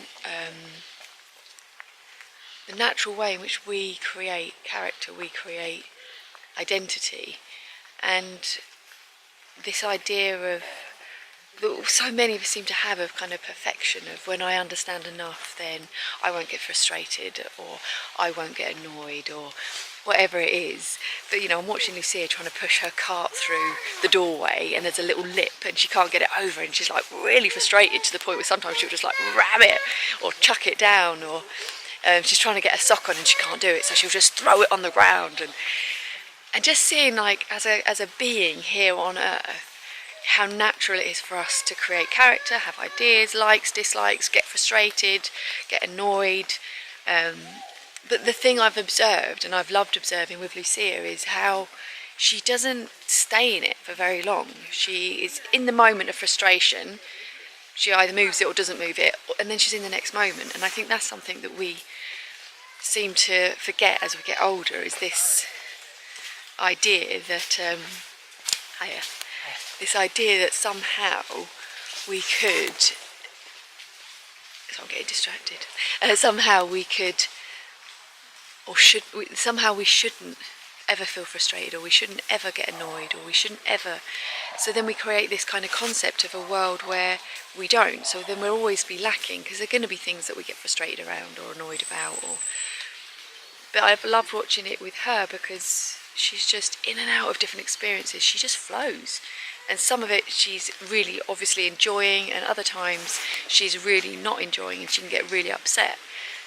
the natural way in which we create character, we create identity, and this idea of that so many of us seem to have, of kind of perfection, of when I understand enough then I won't get frustrated or I won't get annoyed or whatever it is. But you know, I'm watching Lucia trying to push her cart through the doorway, and there's a little lip and she can't get it over, and she's like really frustrated to the point where sometimes she'll just like ram it or chuck it down, or she's trying to get a sock on and she can't do it, so she'll just throw it on the ground. And just seeing, like, as a being here on earth, how natural it is for us to create character, have ideas, likes, dislikes, get frustrated, get annoyed. But the thing I've observed, and I've loved observing with Lucia, is how she doesn't stay in it for very long. She is in the moment of frustration, she either moves it or doesn't move it, and then she's in the next moment. And I think that's something that we seem to forget as we get older, is this idea that this idea that somehow we could, so I'm getting distracted, somehow we could, or should, somehow we shouldn't ever feel frustrated, or we shouldn't ever get annoyed, or we shouldn't ever. So then we create this kind of concept of a world where we don't. So then we'll always be lacking, because there are going to be things that we get frustrated around or annoyed about. But I've loved watching it with her, because she's just in and out of different experiences. She just flows, and some of it she's really obviously enjoying, and other times she's really not enjoying, and she can get really upset.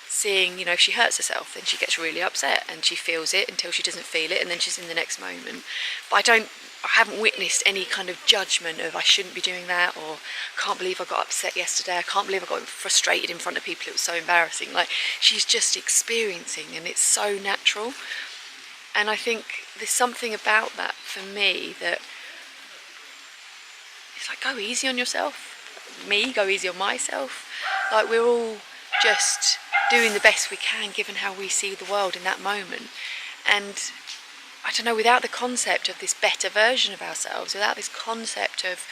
Seeing, you know, if she hurts herself, then she gets really upset and she feels it until she doesn't feel it, and then she's in the next moment. But I haven't witnessed any kind of judgment of I shouldn't be doing that, or can't believe I got upset yesterday, I can't believe I got frustrated in front of people, it was so embarrassing. Like, she's just experiencing, and it's so natural. And I think there's something about that for me that it's like, go easy on yourself. Me, go easy on myself. Like, we're all just doing the best we can given how we see the world in that moment. And I don't know, without the concept of this better version of ourselves, without this concept of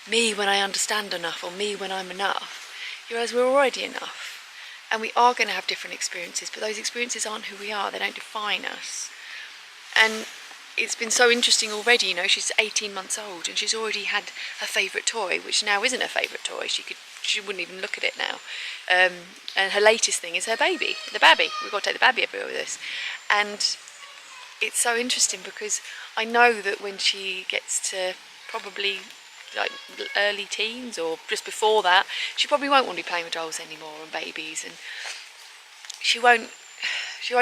me when I understand enough, or me when I'm enough, you realise we're already enough. And we are going to have different experiences, but those experiences aren't who we are, they don't define us. And it's been so interesting already, you know, she's 18 months old and she's already had her favourite toy, which now isn't her favourite toy. She wouldn't even look at it now. And her latest thing is her baby, the babby. We've got to take the babby everywhere with us. And it's so interesting, because I know that when she gets to probably like early teens or just before that, she probably won't want to be playing with dolls anymore and babies, and she won't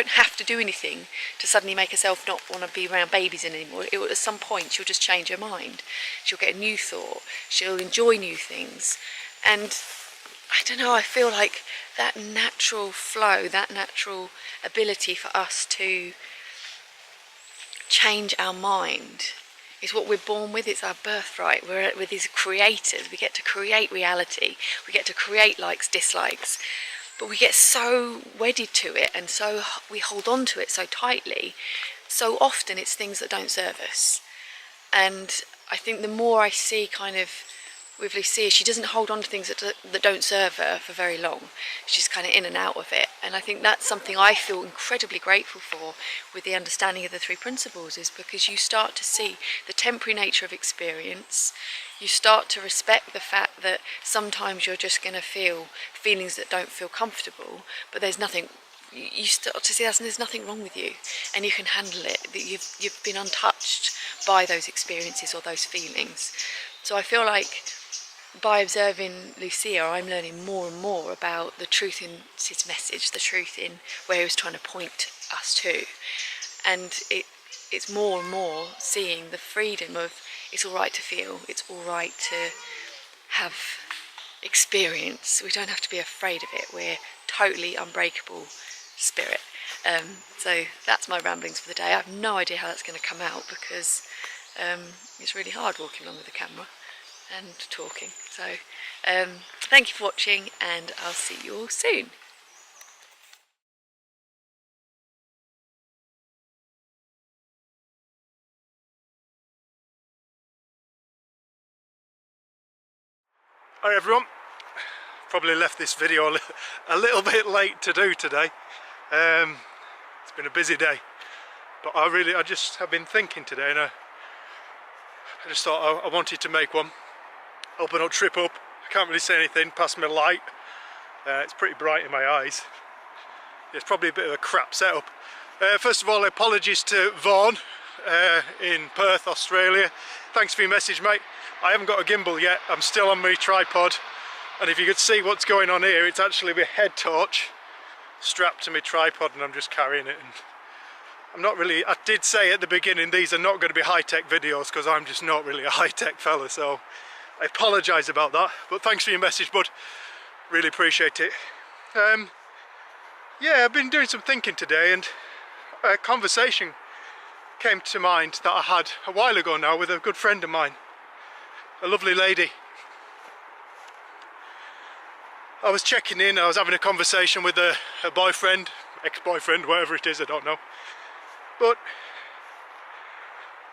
have to do anything to suddenly make herself not want to be around babies anymore. At some point she'll just change her mind. She'll get a new thought. She'll enjoy new things. And I don't know, I feel like that natural flow, that natural ability for us to change our mind is what we're born with. It's our birthright. We're these creators. We get to create reality. We get to create likes, dislikes. but we get so wedded to it, and so we hold on to it so tightly. So often it's things that don't serve us. And I think the more I see kind of with Lucia, she doesn't hold on to things that don't serve her for very long. She's kind of in and out of it. And I think that's something I feel incredibly grateful for with the understanding of the three principles, is because you start to see the temporary nature of experience. You start to respect the fact that sometimes you're just going to feel feelings that don't feel comfortable, but there's nothing. You start to see that there's nothing wrong with you, and you can handle it, that you've been untouched by those experiences or those feelings. So I feel like by observing Lucia, I'm learning more and more about the truth in his message, the truth in where he was trying to point us to. And it's more and more seeing the freedom of it's all right to feel, it's all right to have experience. We don't have to be afraid of it. We're totally unbreakable spirit. So that's my ramblings for the day. I have no idea how that's going to come out, because it's really hard walking along with the camera and talking. So thank you for watching, and I'll see you all soon. Hi everyone, probably left this video a little bit late to do today. It's been a busy day, but I just have been thinking today, and I just thought I wanted to make one. Hope I don't trip up. I can't really see anything past my light. It's pretty bright in my eyes. It's probably a bit of a crap setup. First of all, apologies to Vaughan in Perth, Australia. Thanks for your message, mate. I haven't got a gimbal yet. I'm still on my tripod, and if you could see what's going on here, it's actually my head torch strapped to my tripod, and I'm just carrying it. And I'm not really, I did say at the beginning, these are not going to be high-tech videos, because I'm just not really a high-tech fella, so I apologise about that. But thanks for your message, bud. Really appreciate it. Yeah, I've been doing some thinking today, and a conversation came to mind that I had a while ago now with a good friend of mine, a lovely lady. I was checking in, I was having a conversation with her boyfriend, ex-boyfriend, whatever it is, I don't know. But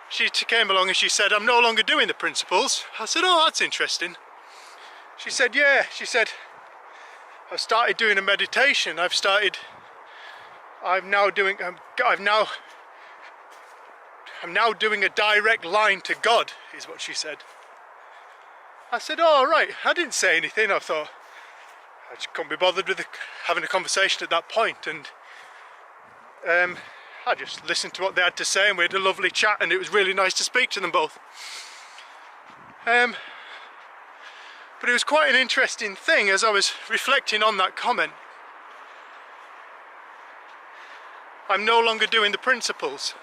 she came along and she said, I'm no longer doing the principles. I said, oh, that's interesting. She said, yeah, she said, I've started doing a meditation. I'm now doing a direct line to God, is what she said. I said, oh, right. I didn't say anything. I thought I just couldn't be bothered with having a conversation at that point, and I just listened to what they had to say, and we had a lovely chat, and it was really nice to speak to them both. But it was quite an interesting thing as I was reflecting on that comment. I'm no longer doing the principles.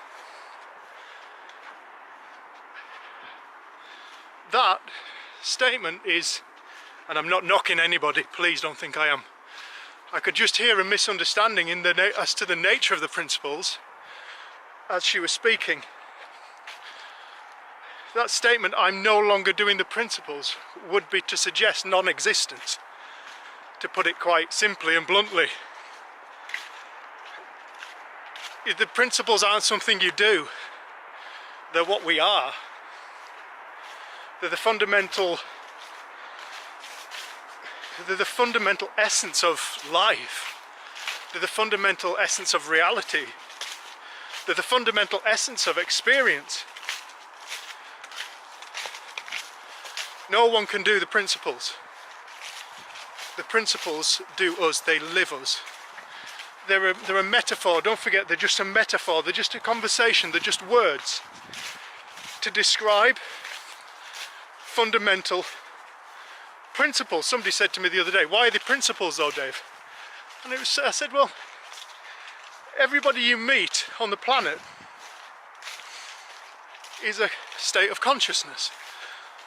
That statement is, and I'm not knocking anybody, please don't think I am. I could just hear a misunderstanding as to the nature of the principles as she was speaking. That statement, I'm no longer doing the principles, would be to suggest non-existence, to put it quite simply and bluntly. The principles aren't something you do, they're what we are. They're the fundamental essence of life. They're the fundamental essence of reality. They're the fundamental essence of experience. No one can do the principles. The principles do us, they live us. They're a metaphor, don't forget, they're just a metaphor, they're just a conversation, they're just words to describe fundamental principles. Somebody said to me the other day, why are they principles though, Dave? And I said, well, everybody you meet on the planet is a state of consciousness.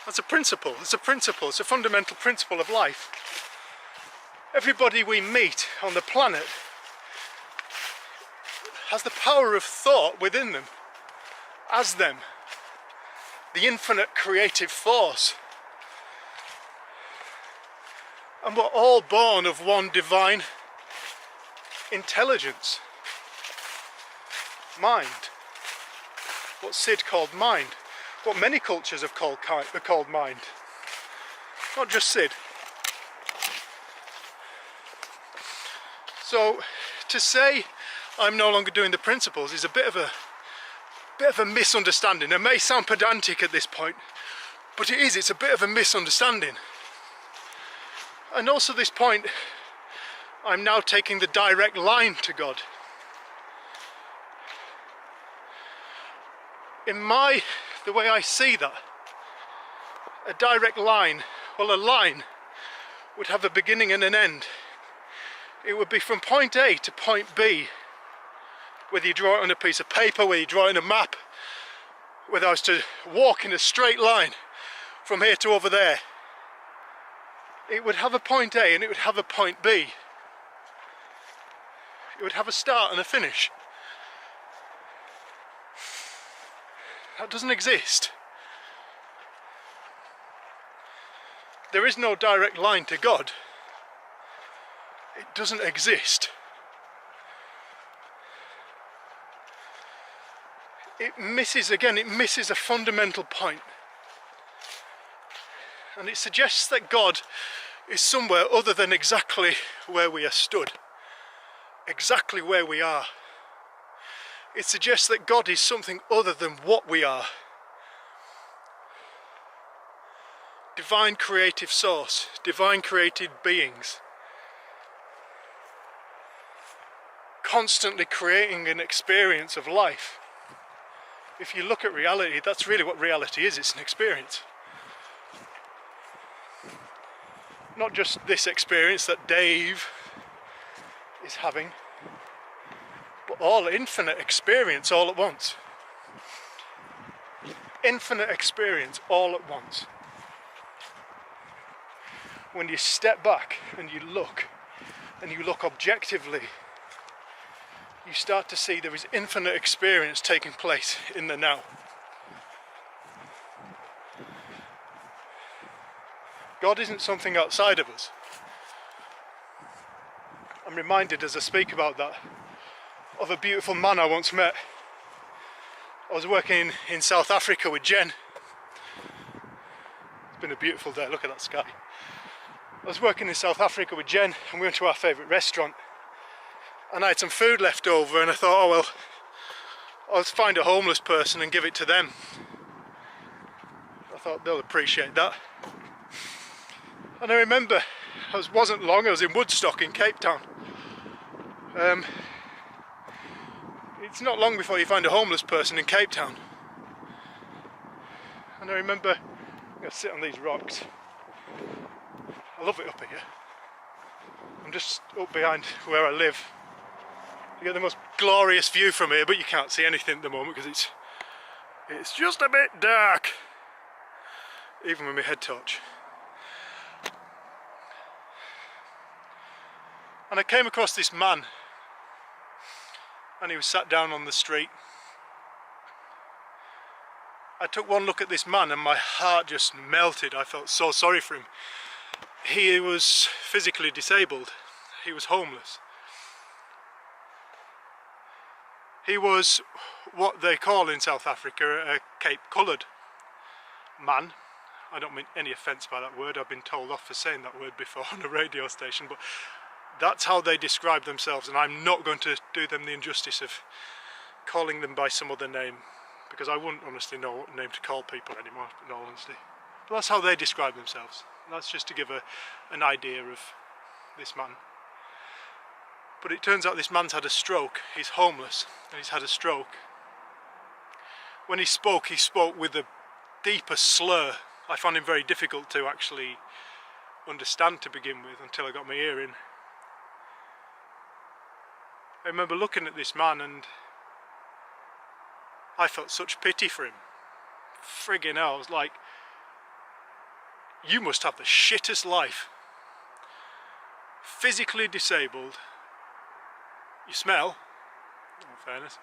That's a principle, it's a principle, it's a fundamental principle of life. Everybody we meet on the planet has the power of thought within them, as them, the infinite creative force. And we're all born of one divine intelligence, mind, what Sid called mind, what many cultures have called mind, not just Sid. So to say I'm no longer doing the principles is a bit of a misunderstanding. It may sound pedantic at this point, but it is. It's a bit of a misunderstanding. And also this point, I'm now taking the direct line to God. The way I see that, a direct line, well, a line would have a beginning and an end. It would be from point A to point B, whether you draw it on a piece of paper, whether you draw it on a map, whether I was to walk in a straight line from here to over there. It would have a point A and it would have a point B. It would have a start and a finish. That doesn't exist. There is no direct line to God. It doesn't exist. It misses a fundamental point. And it suggests that God is somewhere other than exactly where we are stood. Exactly where we are. It suggests that God is something other than what we are. Divine creative source, divine created beings. Constantly creating an experience of life. If you look at reality, that's really what reality is. It's an experience. Not just this experience that Dave is having, but all infinite experience all at once. Infinite experience all at once. When you step back and you look objectively, you start to see there is infinite experience taking place in the now. God isn't something outside of us. I'm reminded as I speak about that of a beautiful man I once met. I was working in South Africa with Jen. It's been a beautiful day, look at that sky. I was working in South Africa with Jen and we went to our favourite restaurant. And I had some food left over and I thought, oh well, I'll find a homeless person and give it to them. I thought they'll appreciate that. And I remember, it wasn't long, I was in Woodstock in Cape Town. It's not long before you find a homeless person in Cape Town. And I remember, I'm going to sit on these rocks. I love it up here. I'm just up behind where I live. You get the most glorious view from here, but you can't see anything at the moment because it's just a bit dark, even with my head torch. And I came across this man, and he was sat down on the street. I took one look at this man and my heart just melted. I felt so sorry for him. He was physically disabled. He was homeless. He was what they call in South Africa a Cape coloured man. I don't mean any offence by that word. I've been told off for saying that word before on a radio station, but that's how they describe themselves, and I'm not going to do them the injustice of calling them by some other name, because I wouldn't honestly know what name to call people anymore, in all honesty. But that's how they describe themselves. And that's just to give an idea of this man. But it turns out this man's had a stroke. He's homeless and he's had a stroke. When he spoke with a deeper slur. I found him very difficult to actually understand to begin with until I got my ear in. I remember looking at this man and I felt such pity for him. Friggin' hell, I was like, you must have the shittest life. Physically disabled. You smell, in fairness.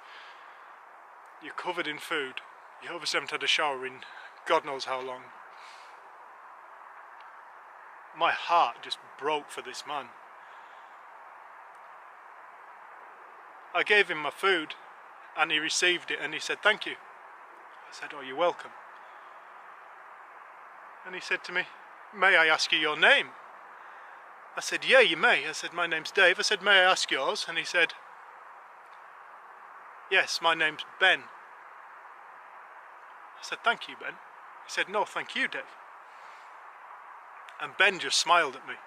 You're covered in food. You obviously haven't had a shower in God knows how long. My heart just broke for this man. I gave him my food and he received it and he said, "Thank you." I said, "Oh, you're welcome." And he said to me, "May I ask you your name?" I said, "Yeah, you may." I said, "My name's Dave." I said, "May I ask yours?" And he said, "Yes, my name's Ben." I said, "Thank you, Ben." He said, "No, thank you, Dave." And Ben just smiled at me.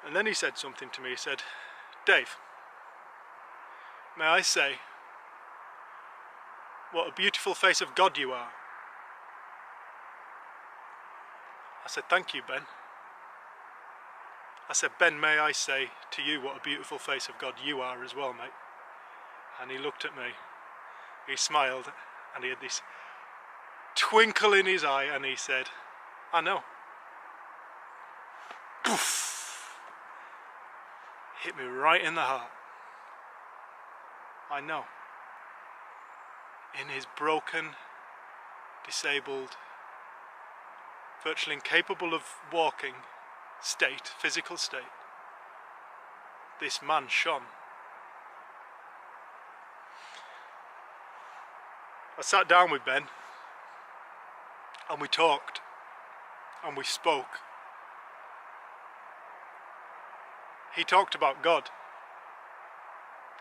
And then he said something to me. He said, "Dave, may I say, what a beautiful face of God you are." I said, "Thank you, Ben." I said, "Ben, may I say to you what a beautiful face of God you are as well, mate?" And he looked at me, he smiled, and he had this twinkle in his eye, and he said, "I know." Poof! Hit me right in the heart. I know. In his broken, disabled, virtually incapable of walking state, physical state, this man shone. I sat down with Ben and we talked and we spoke. He talked about God.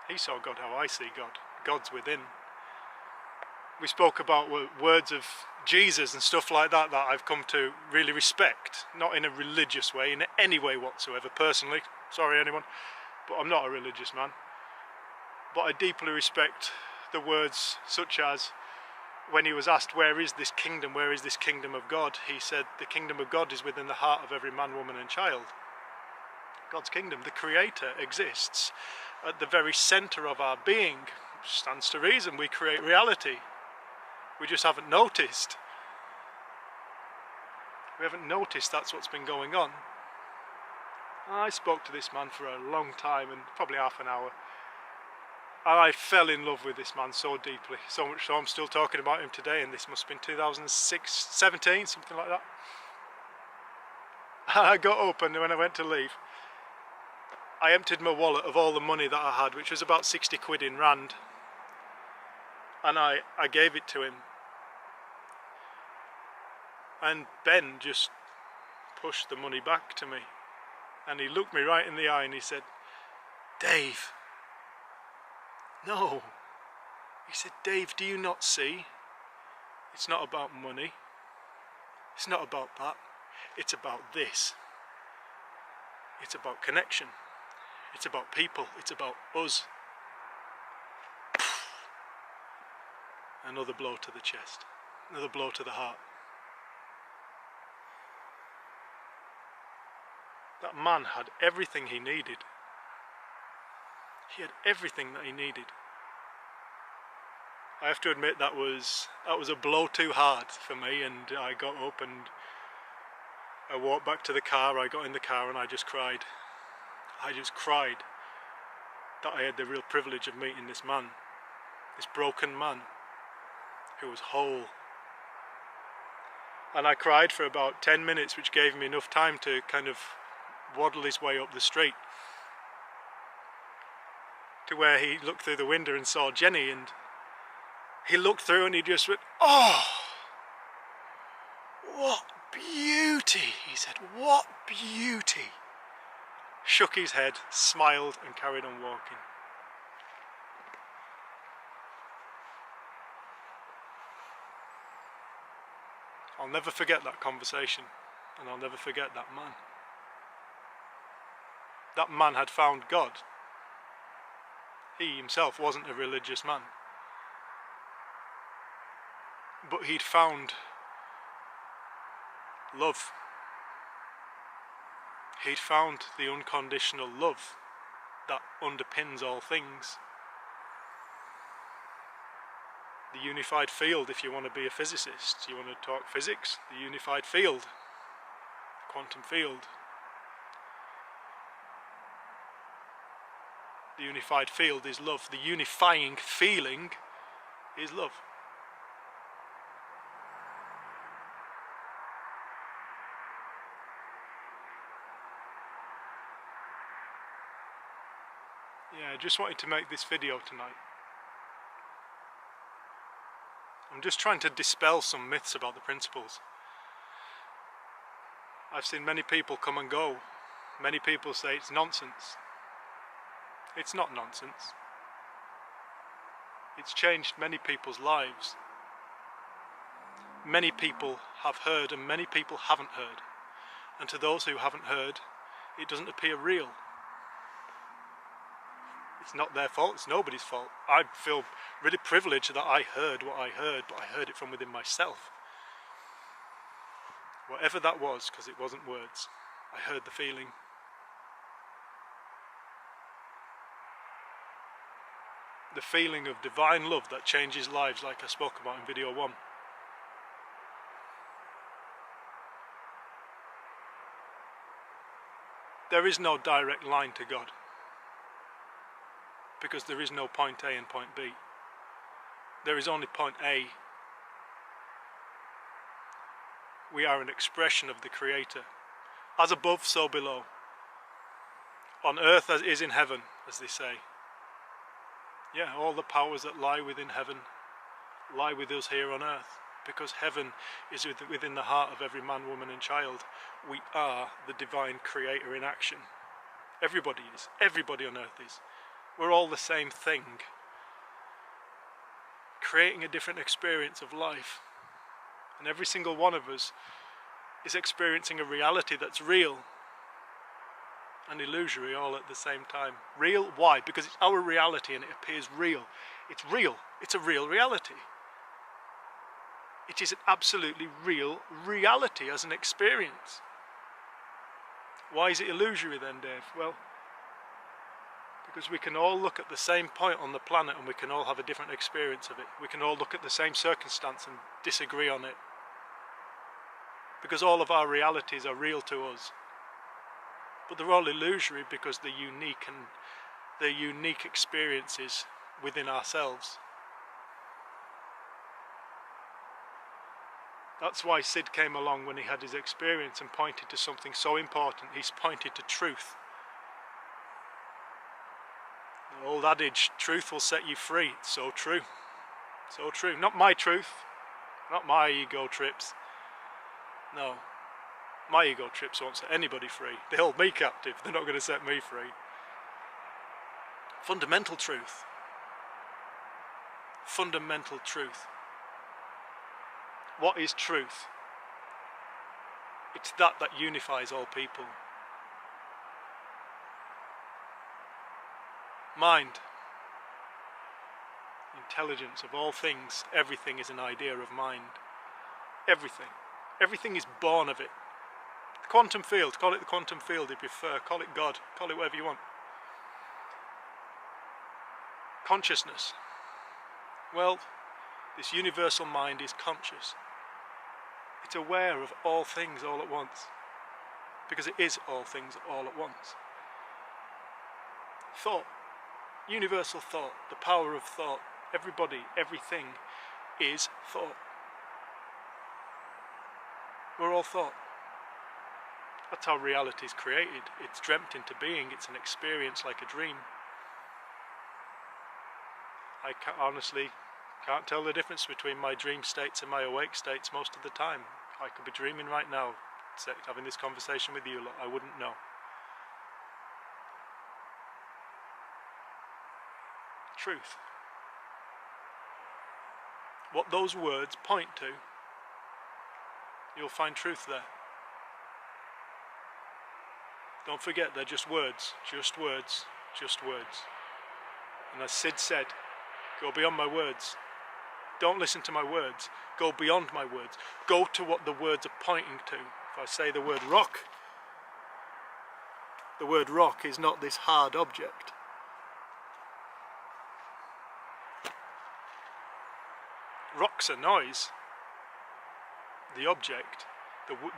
He saw God how I see God. God's within. We spoke about words of Jesus and stuff like that that I've come to really respect. Not in a religious way, in any way whatsoever, personally. Sorry anyone, but I'm not a religious man. But I deeply respect the words such as, when he was asked, "Where is this kingdom? Where is this kingdom of God?" He said, "The kingdom of God is within the heart of every man, woman and child." God's kingdom, the Creator, exists at the very centre of our being. Stands to reason, we create reality. We just haven't noticed. We haven't noticed that's what's been going on. I spoke to this man for a long time, and probably half an hour. And I fell in love with this man so deeply, so much so I'm still talking about him today, and this must have been 2006, 17, something like that. I got up, and when I went to leave, I emptied my wallet of all the money that I had, which was about 60 quid in rand, and I gave it to him. And Ben just pushed the money back to me, and he looked me right in the eye and he said, "Dave, no." He said, "Dave, do you not see? It's not about money. It's not about that. It's about this. It's about connection. It's about people. It's about us." Another blow to the chest. Another blow to the heart. That man had everything he needed. He had everything that he needed. I have to admit that was a blow too hard for me, and I got up and I walked back to the car. I got in the car and I just cried. I just cried that I had the real privilege of meeting this man, this broken man who was whole. And I cried for about 10 minutes, which gave me enough time to kind of waddle his way up the street to where he looked through the window and saw Jenny, and he looked through and he just went, "Oh, what beauty," he said, "what beauty." Shook his head, smiled and carried on walking. I'll never forget that conversation, and I'll never forget that man. That man had found God. He himself wasn't a religious man, but he'd found love. He'd found the unconditional love that underpins all things. The unified field, if you want to be a physicist, you want to talk physics, the unified field, quantum field. The unified field is love. The unifying feeling is love. Yeah, I just wanted to make this video tonight. I'm just trying to dispel some myths about the principles. I've seen many people come and go. Many people say it's nonsense. It's not nonsense. It's changed many people's lives. Many people have heard and many people haven't heard. And to those who haven't heard, it doesn't appear real. It's not their fault, it's nobody's fault. I feel really privileged that I heard what I heard, but I heard it from within myself. Whatever that was, because it wasn't words, I heard the feeling. The feeling of divine love that changes lives, like I spoke about in video 1. There is no direct line to God, because there is no point A and point B. There is only point A. We are an expression of the Creator. As above, so below. On earth as is in heaven, as they say. Yeah, all the powers that lie within heaven lie with us here on earth, because heaven is within the heart of every man, woman and child. We are the divine Creator in action. Everybody is. Everybody on earth is. We're all the same thing, creating a different experience of life. And every single one of us is experiencing a reality that's real and illusory all at the same time. Real, why? Because it's our reality and it appears real. It's real. It's a real reality. It is an absolutely real reality as an experience. Why is it illusory then, Dave? Well, because we can all look at the same point on the planet and we can all have a different experience of it. We can all look at the same circumstance and disagree on it. Because all of our realities are real to us. But they're all illusory because they're unique experiences within ourselves. That's why Sid came along when he had his experience and pointed to something so important. He's pointed to truth. The old adage, truth will set you free. It's so true. So true. Not my truth. Not my ego trips. No. My ego trips won't set anybody free. They hold me captive. They're not going to set me free. Fundamental truth. Fundamental truth. What is truth? It's that unifies all people. Mind. Intelligence of all things. Everything is an idea of mind. Everything. Everything is born of it. The quantum field. Call it the quantum field if you prefer. Call it God. Call it whatever you want. Consciousness. Well, this universal mind is conscious. It's aware of all things all at once. Because it is all things all at once. Thought. Universal thought. The power of thought. Everybody, everything is thought. We're all thought. That's how reality is created. It's dreamt into being. It's an experience like a dream. I honestly can't tell the difference between my dream states and my awake states most of the time. I could be dreaming right now, having this conversation with you, I wouldn't know. Truth. What those words point to, you'll find truth there. Don't forget, they're just words, just words, just words. And as Sid said, go beyond my words. Don't listen to my words. Go beyond my words. Go to what the words are pointing to. If I say the word rock is not this hard object. Rock's a noise. The object,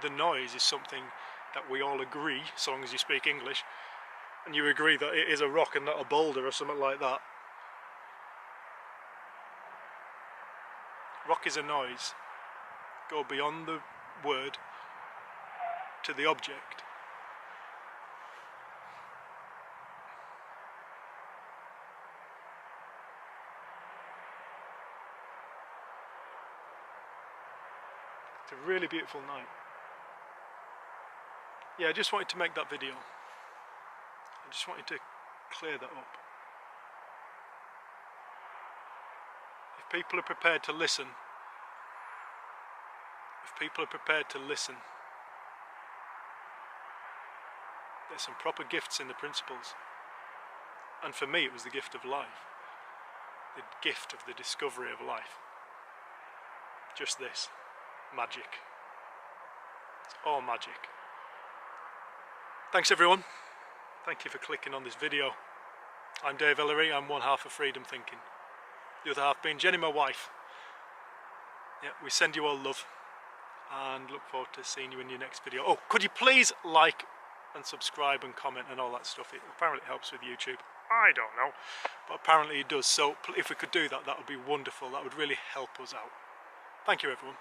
the noise is something that we all agree, so long as you speak English, and you agree that it is a rock and not a boulder or something like that. Rock is a noise. Go beyond the word to the object. It's a really beautiful night. Yeah, I just wanted to make that video. I just wanted to clear that up. If people are prepared to listen, there's some proper gifts in the principles. And for me it was the gift of life. The gift of the discovery of life. Just this. Magic. It's all magic. Thanks everyone. Thank you for clicking on this video. I'm Dave Ellery, I'm one half of Freedom Thinking. The other half being Jenny, my wife. Yeah, we send you all love and look forward to seeing you in your next video. Oh, could you please like and subscribe and comment and all that stuff? It apparently helps with YouTube. I don't know, but apparently it does. So if we could do that, that would be wonderful. That would really help us out. Thank you everyone.